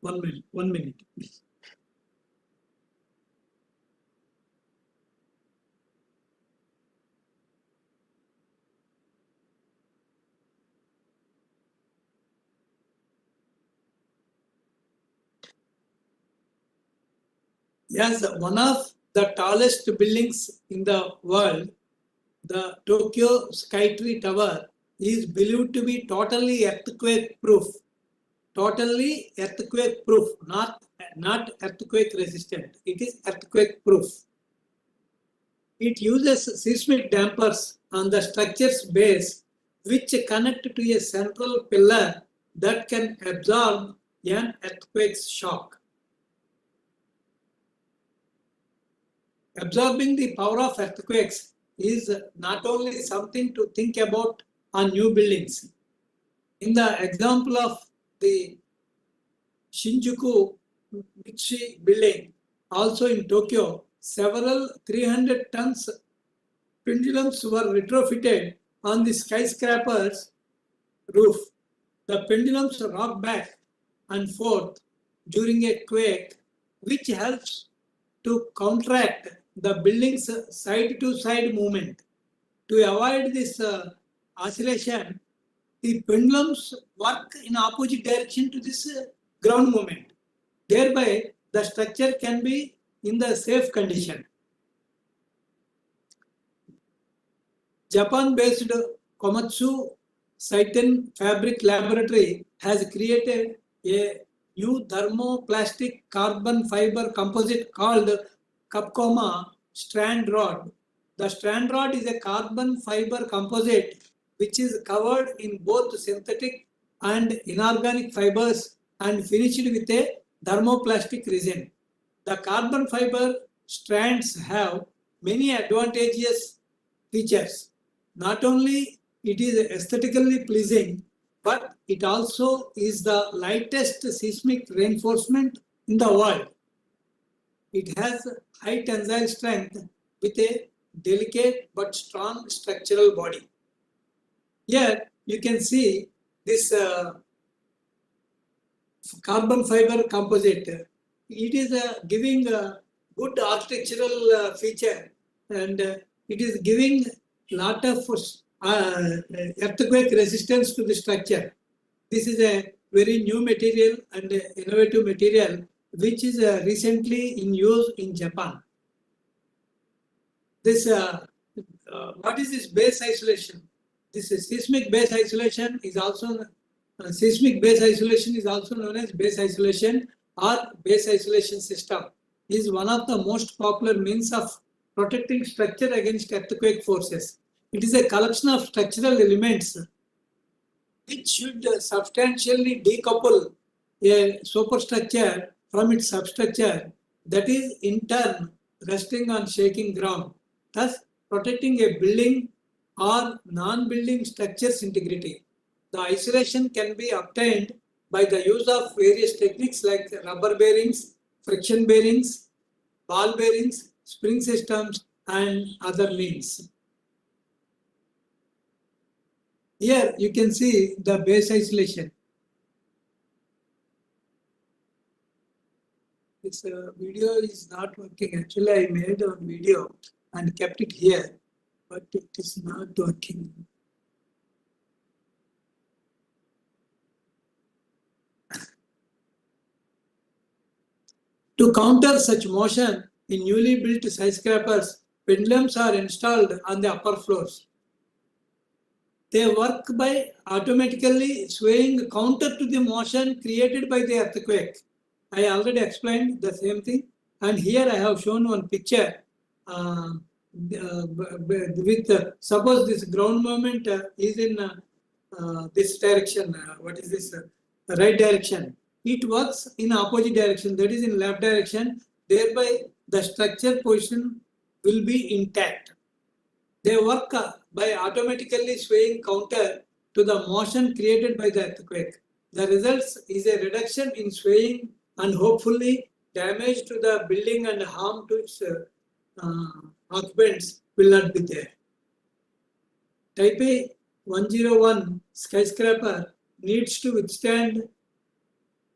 1 minute, please. Yes, one of the tallest buildings in the world, the Tokyo Skytree Tower, is believed to be totally earthquake proof. Totally earthquake proof, not earthquake resistant. It is earthquake proof. It uses seismic dampers on the structure's base, which connect to a central pillar that can absorb an earthquake's shock. Absorbing the power of earthquakes is not only something to think about on new buildings. In the example of the Shinjuku Michi building, also in Tokyo, several 300 tons pendulums were retrofitted on the skyscraper's roof. The pendulums rock back and forth during a quake, which helps to counteract the building's side-to-side movement. To avoid this oscillation, the pendulums work in opposite direction to this ground movement. Thereby, the structure can be in the safe condition. Japan-based Komatsu Saiten Fabric Laboratory has created a new thermoplastic carbon fiber composite called Capcoma strand rod. The strand rod is a carbon fiber composite which is covered in both synthetic and inorganic fibers and finished with a thermoplastic resin. The carbon fiber strands have many advantageous features. Not only it is aesthetically pleasing, but it also is the lightest seismic reinforcement in the world. It has high tensile strength with a delicate but strong structural body. Here you can see this carbon fiber composite. It is giving a good architectural feature, and it is giving lot of earthquake resistance to the structure. This is a very new material and innovative material which is recently in use in Japan. This what is this base isolation? This seismic base isolation is also known as base isolation or base isolation system. It is one of the most popular means of protecting structure against earthquake forces. It is a collection of structural elements which should substantially decouple a superstructure from its substructure that is in turn resting on shaking ground, thus protecting a building or non-building structure's integrity. The isolation can be obtained by the use of various techniques like rubber bearings, friction bearings, ball bearings, spring systems, and other means. Here you can see the base isolation. This video is not working. Actually, I made a video and kept it here, but it is not working. To counter such motion in newly built skyscrapers, pendulums are installed on the upper floors. They work by automatically swaying counter to the motion created by the earthquake. I already explained the same thing, and here I have shown one picture with suppose this ground movement is in this direction. What is this? Right direction. It works in opposite direction, that is in left direction. Thereby, the structure position will be intact. They work by automatically swaying counter to the motion created by the earthquake. The result is a reduction in swaying and hopefully damage to the building and harm to its occupants will not be there. Type A 101 skyscraper needs to withstand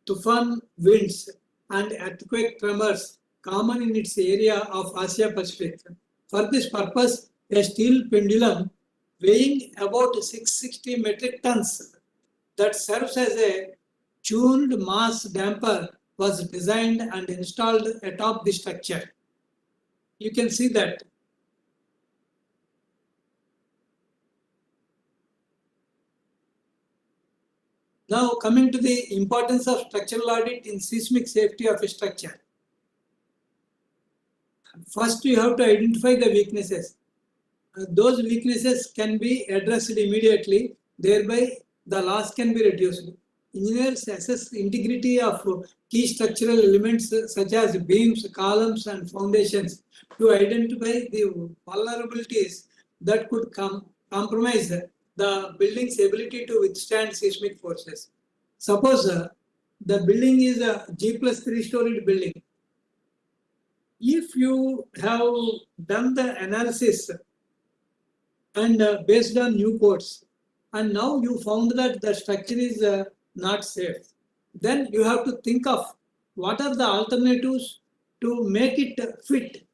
Tufan winds and earthquake tremors common in its area of Asia Pacific. For this purpose, a steel pendulum weighing about 660 metric tons that serves as a tuned mass damper was designed and installed atop the structure. You can see that. Now coming to the importance of structural audit in seismic safety of a structure. First, you have to identify the weaknesses. Those weaknesses can be addressed immediately, thereby the loss can be reduced. Engineers assess integrity of key structural elements such as beams, columns, and foundations to identify the vulnerabilities that could compromise the building's ability to withstand seismic forces. Suppose the building is a G+3 storied building. If you have done the analysis and based on new codes, and now you found that the structure is not safe, then you have to think of what are the alternatives to make it fit.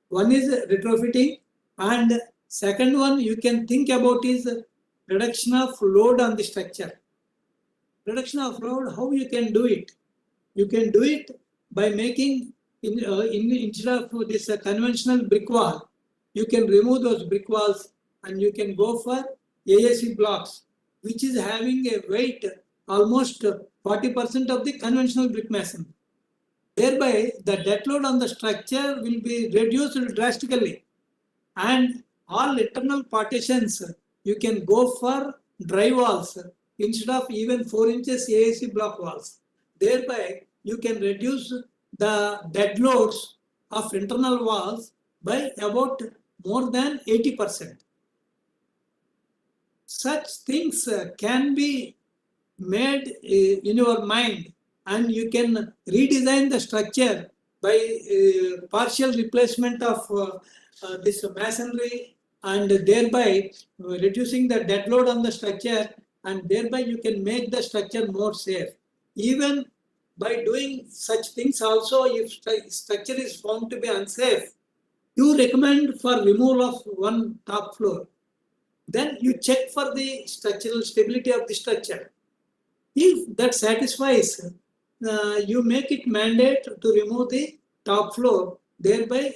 One is retrofitting, and second one you can think about is reduction of load on the structure. Reduction of load, how you can do it? You can do it by making, instead of this conventional brick wall, you can remove those brick walls and you can go for AAC blocks, which is having a weight almost 40% of the conventional brick mason. Thereby, the dead load on the structure will be reduced drastically, and all internal partitions you can go for dry walls instead of even 4 inches AAC block walls. Thereby, you can reduce the dead loads of internal walls by about more than 80%. Such things can be made in your mind, and you can redesign the structure by partial replacement of this masonry, and thereby reducing the dead load on the structure, and thereby you can make the structure more safe. Even by doing such things also, if structure is found to be unsafe, you recommend for removal of one top floor. Then you check for the structural stability of the structure. If that satisfies, you make it mandate to remove the top floor. Thereby,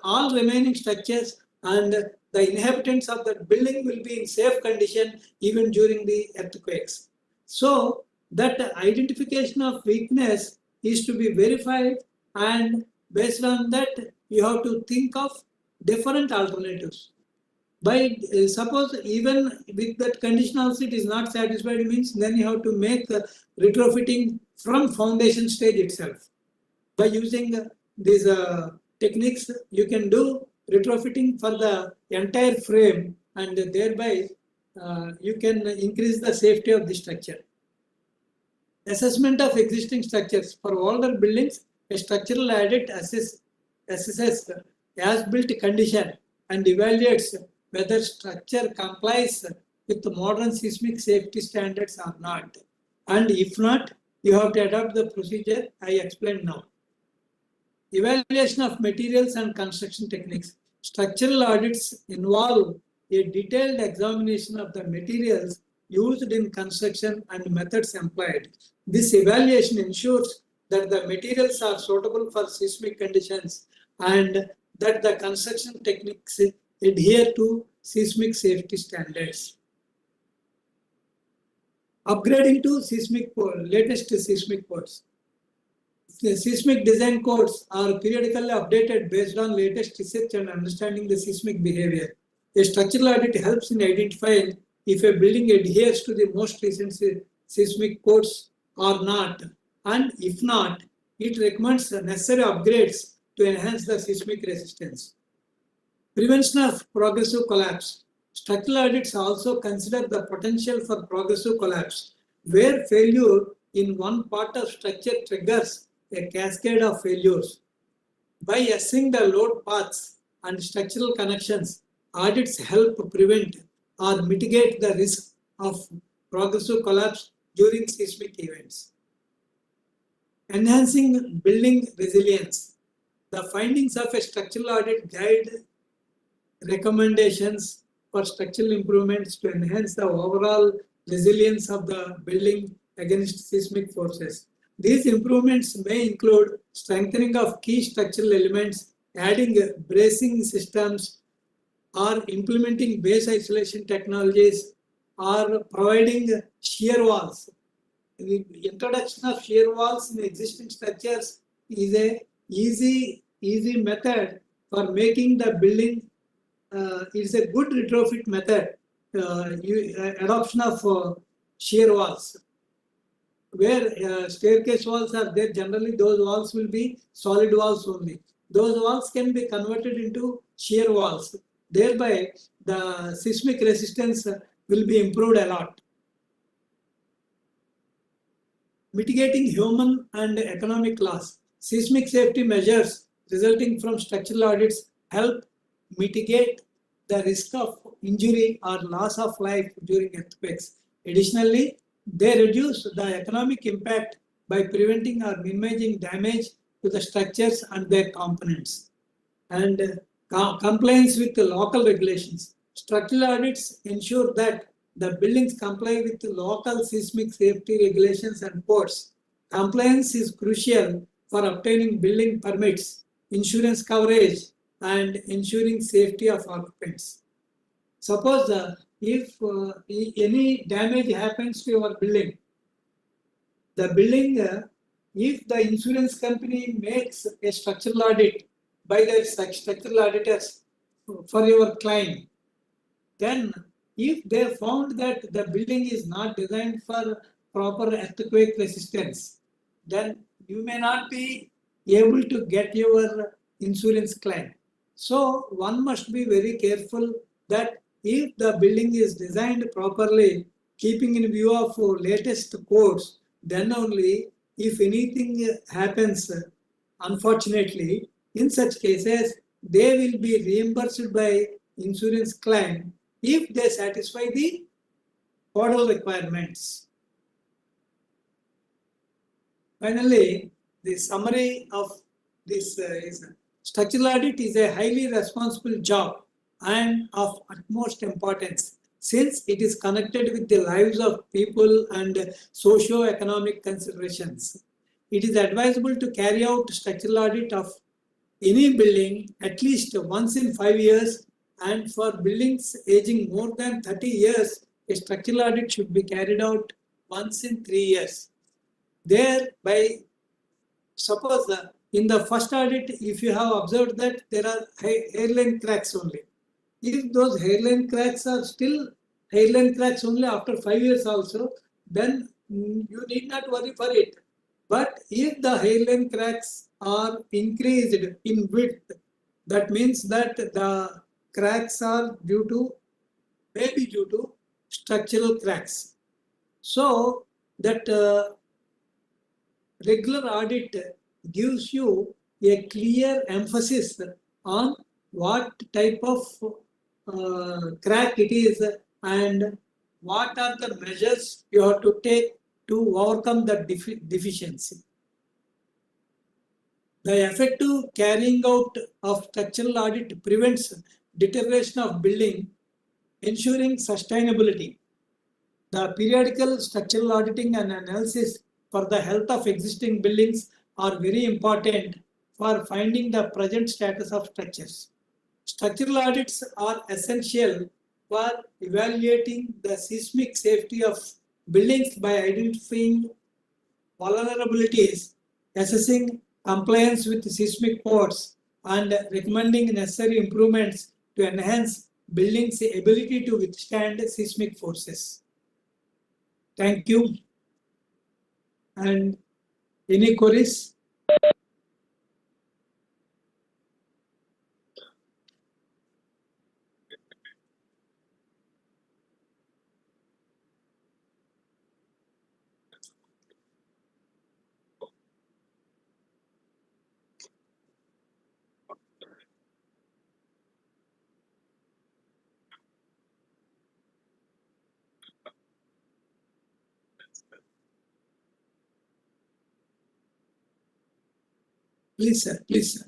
all remaining structures and the inhabitants of that building will be in safe condition even during the earthquakes. So that identification of weakness is to be verified, and based on that, you have to think of different alternatives. By suppose even with that condition also it is not satisfied, means then you have to make retrofitting from foundation stage itself. By using these techniques, you can do retrofitting for the entire frame, and thereby you can increase the safety of the structure. Assessment of existing structures. For older buildings, a structural audit assesses the as-built condition and evaluates whether structure complies with the modern seismic safety standards or not. And if not, you have to adopt the procedure I explained now. Evaluation of materials and construction techniques. Structural audits involve a detailed examination of the materials used in construction and methods employed. This evaluation ensures that the materials are suitable for seismic conditions and that the construction techniques adhere to seismic safety standards. Upgrading to latest seismic codes. The seismic design codes are periodically updated based on latest research and understanding the seismic behavior. A structural audit helps in identifying if a building adheres to the most recent seismic codes or not, and if not, it recommends the necessary upgrades to enhance the seismic resistance. Prevention of progressive collapse. Structural audits also consider the potential for progressive collapse, where failure in one part of structure triggers a cascade of failures. By assessing the load paths and structural connections, audits help prevent or mitigate the risk of progressive collapse during seismic events. Enhancing building resilience. The findings of a structural audit guide recommendations for structural improvements to enhance the overall resilience of the building against seismic forces. These improvements may include strengthening of key structural elements, adding bracing systems, or implementing base isolation technologies, or providing shear walls. The introduction of shear walls in existing structures is a easy method for making the building. It's a good retrofit method. Adoption of shear walls. Where staircase walls are there, generally those walls will be solid walls only. Those walls can be converted into shear walls. Thereby, the seismic resistance will be improved a lot. Mitigating human and economic loss. Seismic safety measures resulting from structural audits help mitigate the risk of injury or loss of life during earthquakes. Additionally, they reduce the economic impact by preventing or minimizing damage to the structures and their components. And compliance with the local regulations. Structural audits ensure that the buildings comply with the local seismic safety regulations and codes. Compliance is crucial for obtaining building permits, insurance coverage, and ensuring safety of occupants. Suppose if any damage happens to your building, if the insurance company makes a structural audit by their structural auditors for your claim, then if they found that the building is not designed for proper earthquake resistance, then you may not be able to get your insurance claim. So one must be very careful that if the building is designed properly, keeping in view of latest codes, then only if anything happens, unfortunately, in such cases, they will be reimbursed by insurance claim if they satisfy the model requirements. Finally, the summary of this is structural audit is a highly responsible job and of utmost importance since it is connected with the lives of people and socio-economic considerations. It is advisable to carry out structural audit of any building at least once in 5 years, and for buildings aging more than 30 years, a structural audit should be carried out once in 3 years. Thereby, suppose in the first audit, if you have observed that there are hairline cracks only, if those hairline cracks are still hairline cracks only after 5 years also, then you need not worry for it. But if the hairline cracks are increased in width, that means that the cracks are maybe due to structural cracks. So that regular audit gives you a clear emphasis on what type of crack it is and what are the measures you have to take to overcome the deficiency. The effective carrying out of structural audit prevents deterioration of building, ensuring sustainability. The periodical structural auditing and analysis for the health of existing buildings are very important for finding the present status of structures. Structural audits are essential for evaluating the seismic safety of buildings by identifying vulnerabilities, assessing compliance with seismic codes, and recommending necessary improvements to enhance buildings' ability to withstand seismic forces. Thank you. And any queries? Please, sir. Please, sir.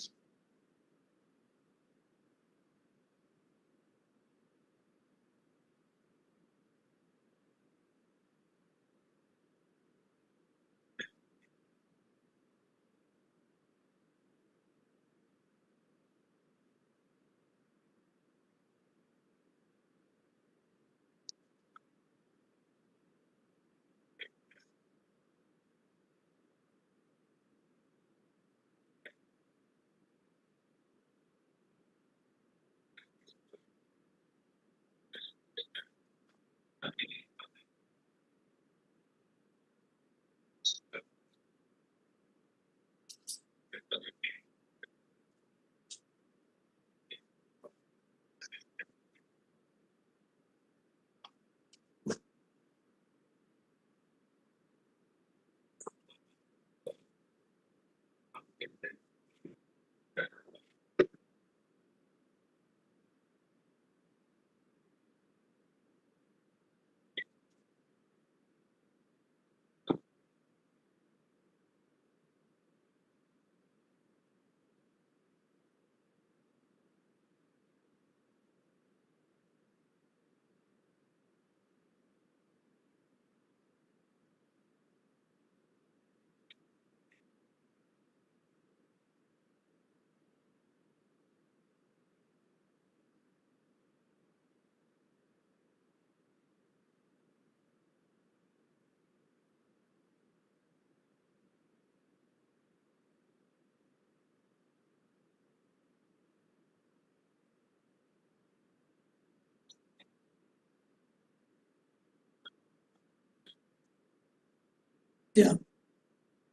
Yeah.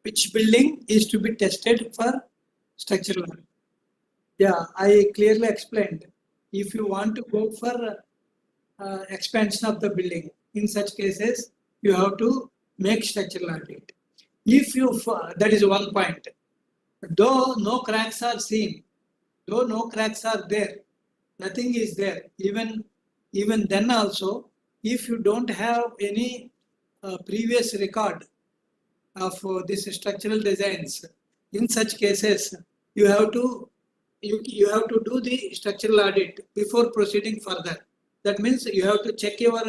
Which building is to be tested for structural audit? Yeah, I clearly explained. If you want to go for expansion of the building, in such cases, you have to make structural audit. If you, that is one point. Though no cracks are seen, though no cracks are there, nothing is there. Even then also, if you don't have any previous record of these structural designs, in such cases, you have to you have to do the structural audit before proceeding further. That means you have to check your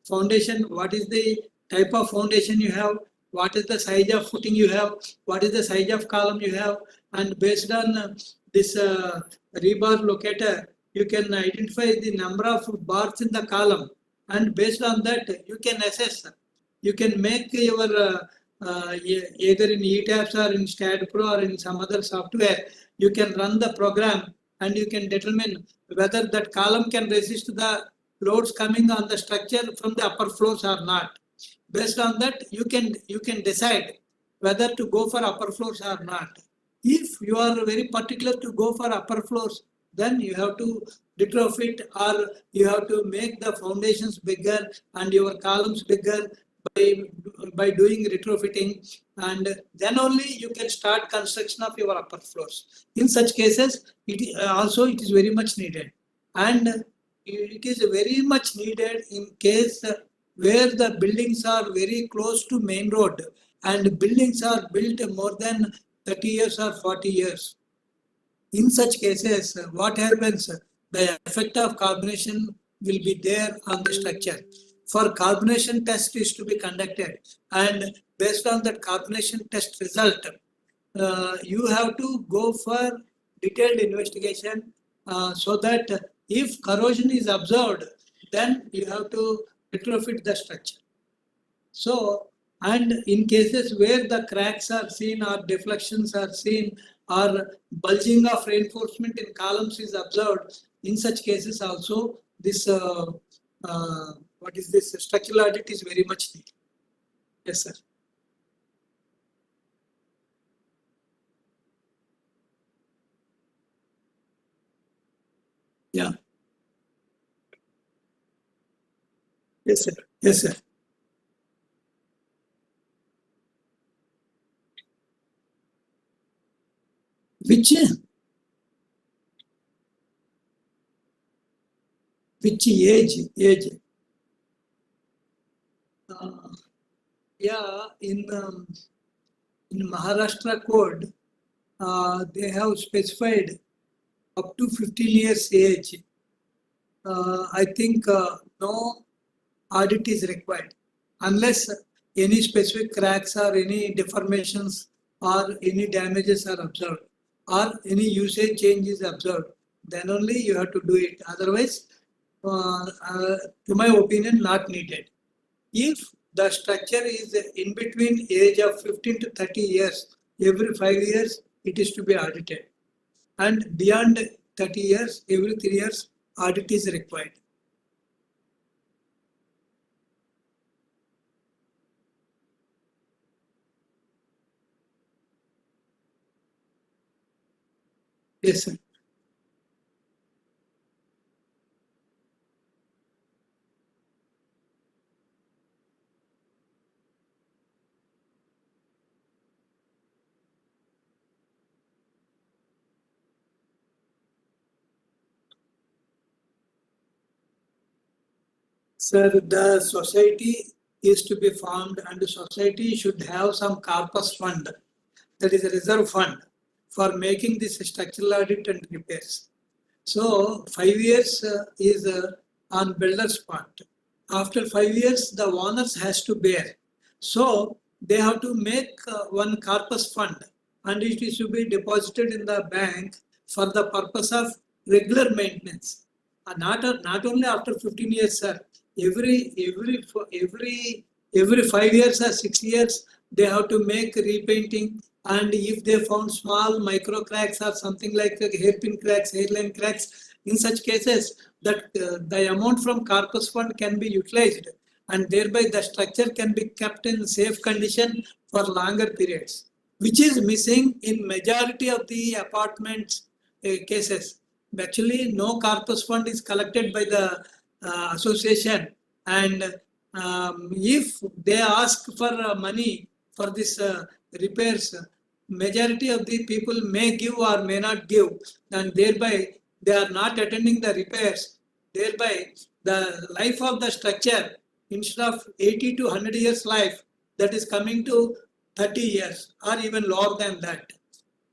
foundation, what is the type of foundation you have, what is the size of footing you have, what is the size of column you have, and based on this rebar locator, you can identify the number of bars in the column, and based on that, you can assess. You can make your either in ETABS or in StatPro or in some other software, you can run the program and you can determine whether that column can resist the loads coming on the structure from the upper floors or not. Based on that, you can decide whether to go for upper floors or not. If you are very particular to go for upper floors, then you have to retrofit or you have to make the foundations bigger and your columns bigger by, by doing retrofitting, and then only you can start construction of your upper floors. In such cases, it is very much needed, and it is very much needed in case where the buildings are very close to main road and buildings are built more than 30 years or 40 years. In such cases, what happens? The effect of carbonation will be there on the structure. For carbonation test is to be conducted, and based on that carbonation test result, you have to go for detailed investigation so that if corrosion is observed, then you have to retrofit the structure. So, and in cases where the cracks are seen or deflections are seen or bulging of reinforcement in columns is observed, in such cases also this what is this structural audit is very much needed. Yes, sir. Yeah. Yes, sir. Yes, sir. Which age? Uh, yeah, in Maharashtra code, they have specified up to 15 years age. I think no audit is required unless any specific cracks or any deformations or any damages are observed or any usage change is observed. Then only you have to do it. Otherwise, to my opinion, not needed. If the structure is in between age of 15 to 30 years, every 5 years it is to be audited. And beyond 30 years, every 3 years, audit is required. Yes, sir. Sir, the society is to be formed and the society should have some corpus fund, that is a reserve fund for making this structural audit and repairs. So 5 years is on builder's part. After 5 years, the owners has to bear. So they have to make one corpus fund and it is to be deposited in the bank for the purpose of regular maintenance. Not only after 15 years, sir. Every 5 years or 6 years, they have to make repainting. And if they found small micro cracks or something like hairpin cracks, hairline cracks, in such cases, that the amount from corpus fund can be utilized, and thereby the structure can be kept in safe condition for longer periods, which is missing in majority of the apartments cases. Actually, no corpus fund is collected by the association, and if they ask for money for this repairs, majority of the people may give or may not give, and thereby they are not attending the repairs. Thereby, the life of the structure, instead of 80 to 100 years life, that is coming to 30 years or even lower than that.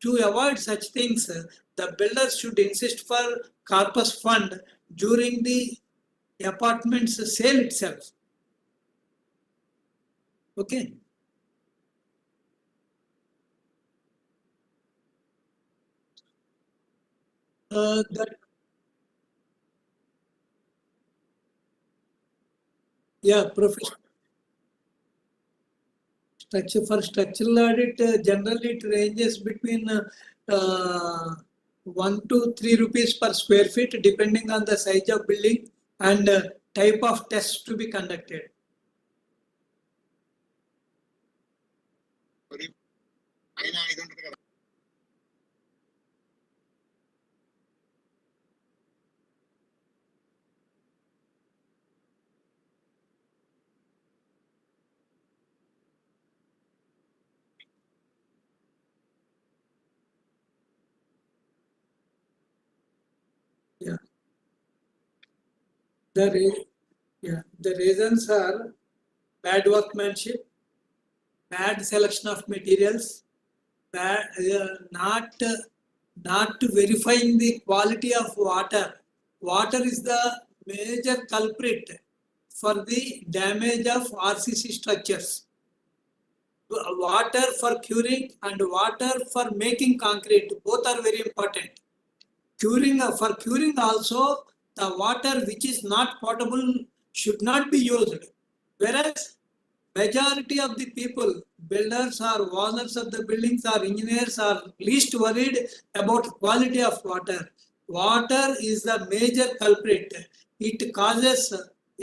To avoid such things, the builders should insist for corpus fund during the apartment's sale itself. Okay. That, yeah, professional structure for structural audit, generally it ranges between 1 to 3 rupees per square feet, depending on the size of building and type of tests to be conducted. Yeah. The reasons are bad workmanship, bad selection of materials, bad, not verifying the quality of water. Water is the major culprit for the damage of RCC structures. Water for curing and water for making concrete, both are very important. For curing also, the water which is not potable should not be used. Whereas majority of the people, builders or owners of the buildings or engineers, are least worried about quality of water. Water is the major culprit. It causes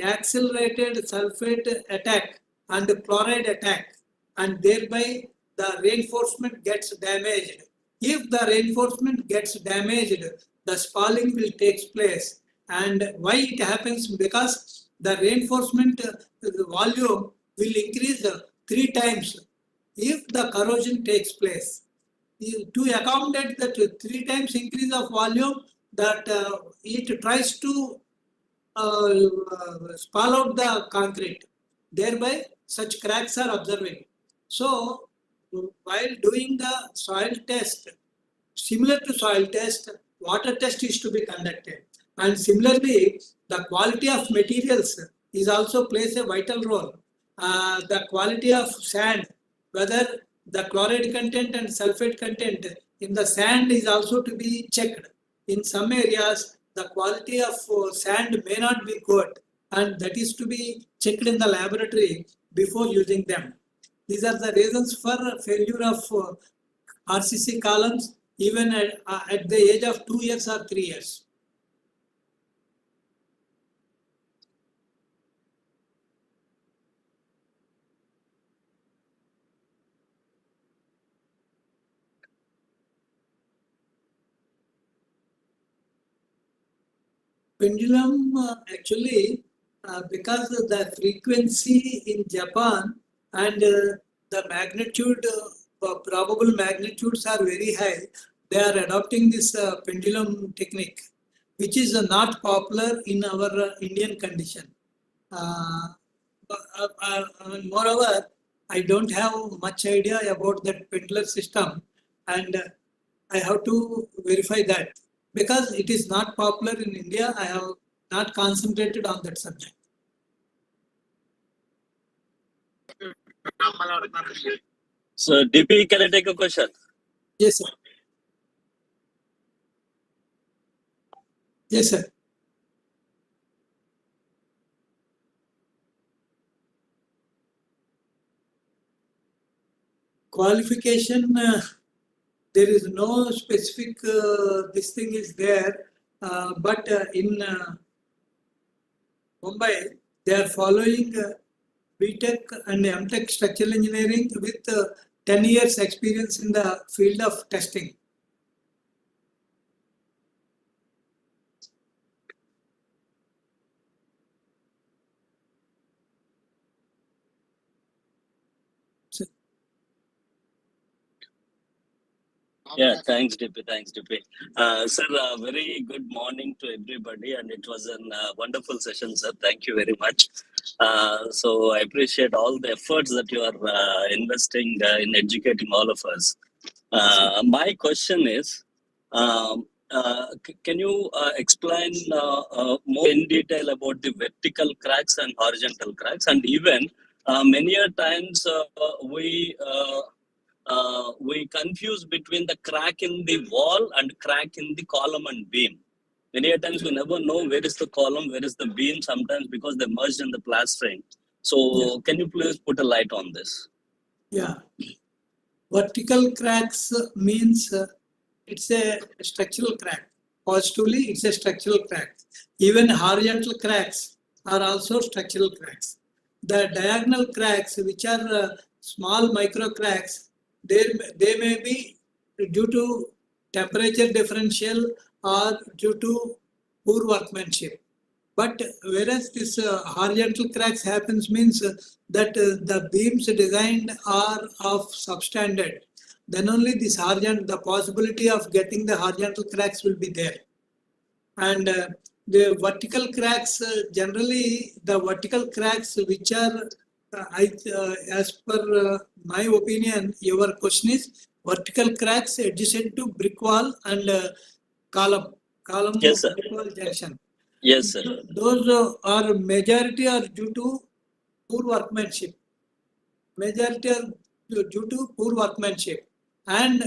accelerated sulfate attack and chloride attack, and thereby the reinforcement gets damaged. If the reinforcement gets damaged, the spalling will take place. And why it happens? Because the reinforcement volume will increase 3 times if the corrosion takes place. To accommodate that 3 times increase of volume, that it tries to spall out the concrete. Thereby, such cracks are observing. So, while doing the soil test, similar to soil test, water test is to be conducted. And similarly, the quality of materials is also plays a vital role. The quality of sand, whether the chloride content and sulfate content in the sand is also to be checked. In some areas, the quality of sand may not be good, and that is to be checked in the laboratory before using them. These are the reasons for failure of RCC columns even at the age of 2 years or 3 years. Pendulum actually, because the frequency in Japan and the magnitude, probable magnitudes are very high, they are adopting this pendulum technique, which is not popular in our Indian condition. Moreover, I don't have much idea about that pendulum system, and I have to verify that because it is not popular in India. I have not concentrated on that subject. So, DP, can I take a question? Yes, sir. Yes, sir. Qualification, there is no specific this thing is there, but in Mumbai, they are following BTech and MTech structural engineering with 10 years experience in the field of testing. Yeah, thanks, DP. Thanks, DP. Sir, very good morning to everybody, and it was a wonderful session, sir. Thank you very much. So I appreciate all the efforts that you are investing in educating all of us. My question is, can you explain more in detail about the vertical cracks and horizontal cracks, and even many a times we confuse between the crack in the wall and crack in the column and beam. Many a times we never know where is the column, where is the beam, sometimes because they merged in the plastering. So can you please put a light on this? Yeah. Vertical cracks means it's a structural crack. Positively, it's a structural crack. Even horizontal cracks are also structural cracks. The diagonal cracks, which are small micro cracks, they may be due to temperature differential or due to poor workmanship. But whereas this horizontal cracks happens means that the beams designed are of substandard, then only this horizontal, the possibility of getting the horizontal cracks will be there. And the vertical cracks, generally the vertical cracks which are, as per my opinion, your question is vertical cracks adjacent to brick wall and column Yes, sir. brick wall junction. Yes, sir. Those are majority are due to poor workmanship. Majority are due to poor workmanship. And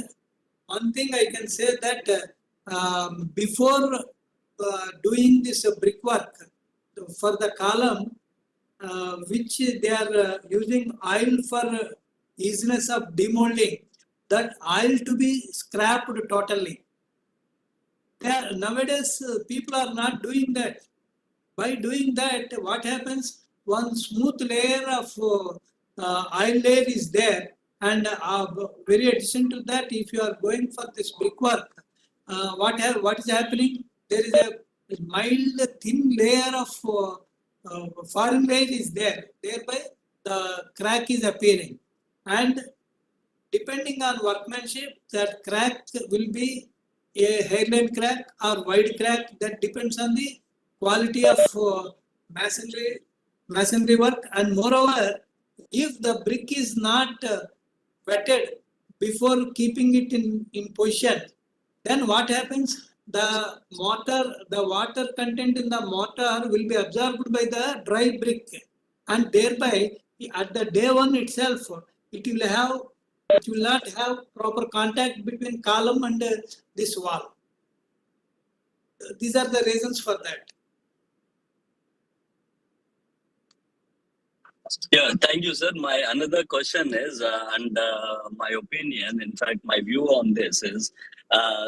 one thing I can say that before doing this brickwork for the column, which they are using oil for easiness of demolding, that oil to be scrapped totally. Nowadays, people are not doing that. By doing that, what happens? One smooth layer of oil layer is there, and very addition to that, if you are going for this brickwork, what is happening? There is a mild thin layer of foreign layer is there. Thereby, the crack is appearing, and depending on workmanship, that crack will be a hairline crack or wide crack. That depends on the quality of masonry work. And moreover, if the brick is not wetted before keeping it in position, then what happens? The water content in the mortar will be absorbed by the dry brick, and thereby at the day one itself, it will not have proper contact between column and this wall. These are the reasons for that. Yeah, thank you, sir. My another question is, my opinion, in fact, my view on this is,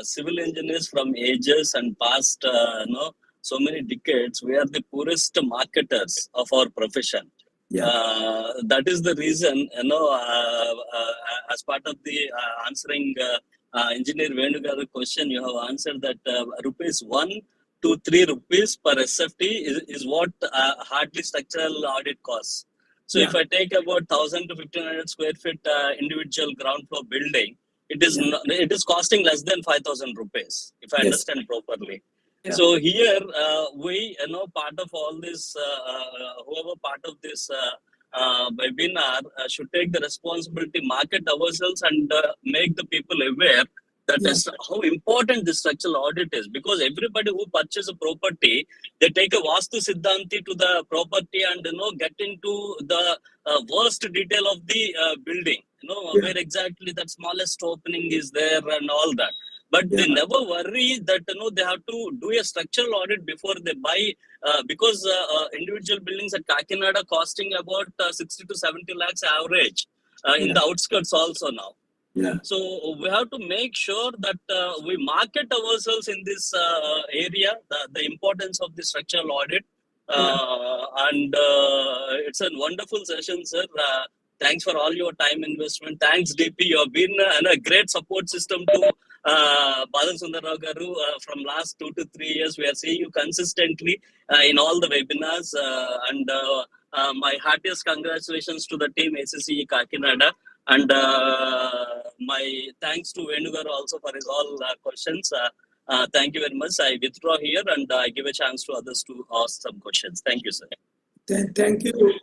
civil engineers from ages and past, so many decades, we are the poorest marketers of our profession. Yeah. That is the reason, as part of the answering engineer Venuga's question, you have answered that rupees 1 to 3 rupees per SFT is what hardly structural audit costs. So if I take about 1,000 to 1,500 square feet individual ground floor building, it is costing less than 5,000 rupees, if I understand properly. Yeah. So here we, part of all this, whoever part of this webinar should take the responsibility, market ourselves, and make the people aware that Yeah. is how important this structural audit is. Because everybody who purchases a property, they take a Vastu Siddhanti to the property and get into the worst detail of the building. Yeah. Where exactly that smallest opening is there and all that. But Yeah. they never worry that they have to do a structural audit before they buy, because individual buildings at Kakinada costing about 60 to 70 lakhs average in Yeah. the outskirts also now. Yeah. So we have to make sure that we market ourselves in this area, the importance of the structural audit. And it's a wonderful session, sir. Thanks for all your time investment. Thanks, DP. You have been a great support system to Balan Sundarrao Garu from last 2 to 3 years. We are seeing you consistently in all the webinars. And my heartiest congratulations to the team ACCE Kakinada. And my thanks to Venugaru also for his all questions. Thank you very much. I withdraw here and I give a chance to others to ask some questions. Thank you, sir. Thank you.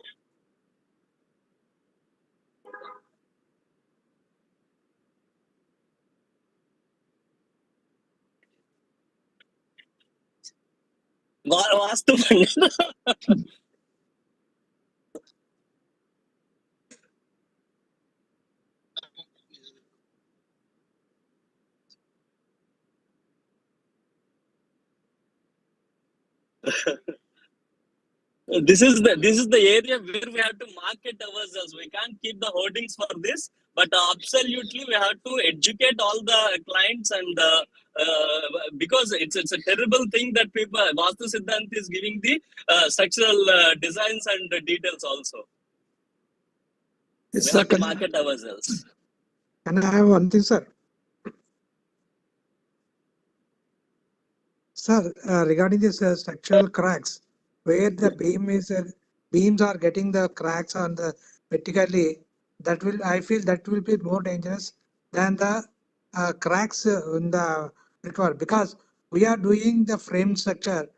Vastu This is the area where we have to market ourselves. We can't keep the hoardings for this, but absolutely we have to educate all the clients and because it's a terrible thing that people Vastu Siddhant is giving the structural designs and details also. Yes, We have to market ourselves. Can I have one thing, sir? Sir, regarding this structural cracks, where the beams are getting the cracks on the vertically, I feel that will be more dangerous than the cracks in the brickwork, because we are doing the frame structure.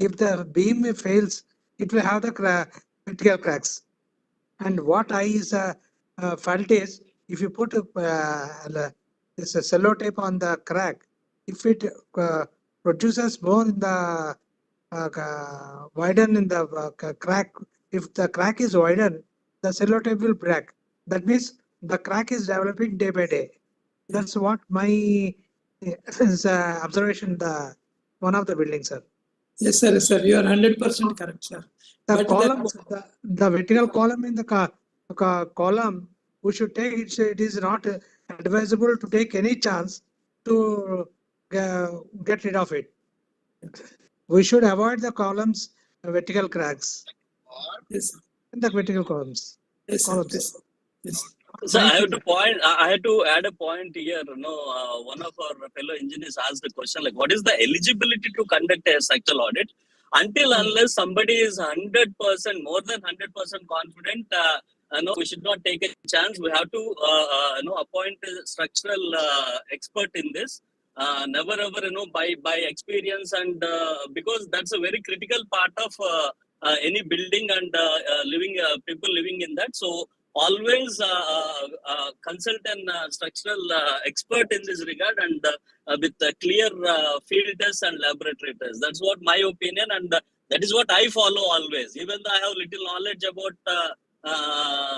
If the beam fails, it will have the vertical cracks. And what I felt is, if you put this cello tape on the crack, if it produces more in the widen in the crack, if the crack is widened, the cello tape will break. That means the crack is developing day by day. That's what my observation. One of the buildings, sir. Yes, sir. Sir, you are 100% correct, sir. The But columns, the vertical column in the column, we should take it. It is not advisable to take any chance to get rid of it. We should avoid the columns, vertical cracks. Yes, sir. The vertical columns. Yes, sir. Columns. Yes. Yes. So I have to point. I had to add a point here. One of our fellow engineers asked the question like, "What is the eligibility to conduct a structural audit?" Until unless somebody is 100%, more than 100% confident, we should not take a chance. We have to appoint a structural expert in this. Never ever by experience, and because that's a very critical part of any building and people living in that. So always consult an structural expert in this regard, and with clear field tests and laboratory tests. That's what my opinion, and that is what I follow always. Even though I have little knowledge about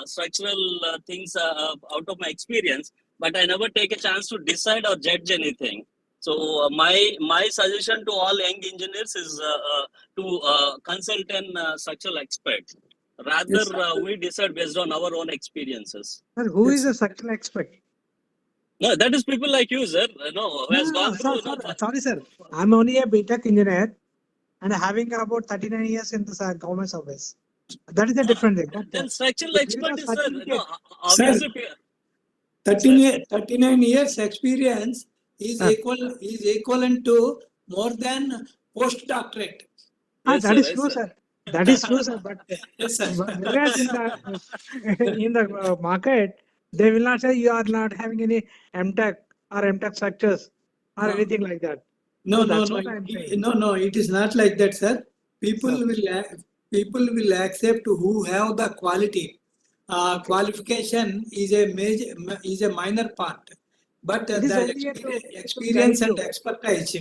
structural things out of my experience, but I never take a chance to decide or judge anything. So my suggestion to all young engineers is to consult an structural expert. Rather, we decide based on our own experiences. Sir, who is a structural expert? No, that is people like you, sir. Who has gone through. Sorry, sir. I'm only a BTech engineer and having about 39 years in the government service. That is a different thing. Then structural expert is, sir. Sir, obviously. 39 years experience is equivalent to more than postdoctorate. Yes, that sir, is true, sir. That is true, sir. But Yes, sir. whereas in the market, they will not say you are not having any MTech or MTech structures or anything like that. No, So no, that's no, what I'm saying. no, it is not like that, sir. People Sir. will accept who have the quality. Qualification is a minor part, but It is the only to experience guide and you. expertise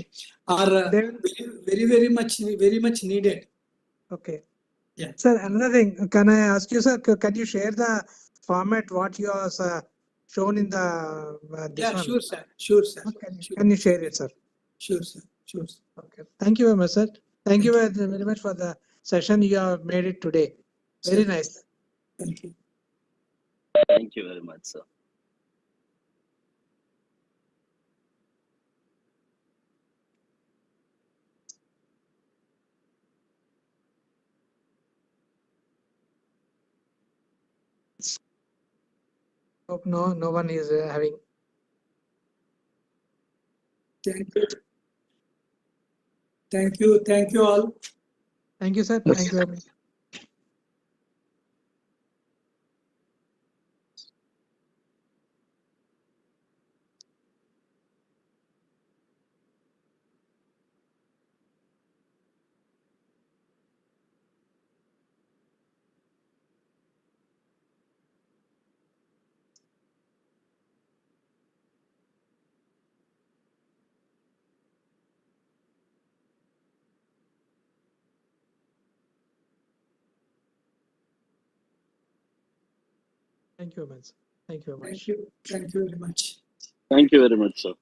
are They will, very much needed. okay. Yeah. Sir, another thing, can I ask you, sir, can you share the format what you have shown in the this Yeah, one? sure, sir. Sure, sir. Can you share it, sir? Sure, sir. Sure. Sir. Okay. Thank you very much, sir. Thank you very much for the session you have made it today. Very Sir. nice. Thank you. Thank you very much, sir. Hope no one is having. Thank you. Thank you. Thank you all. Thank you, sir. Thank you very much. Thank you very much. Thank you very much. Thank you. Thank you very much. Thank you very much, sir.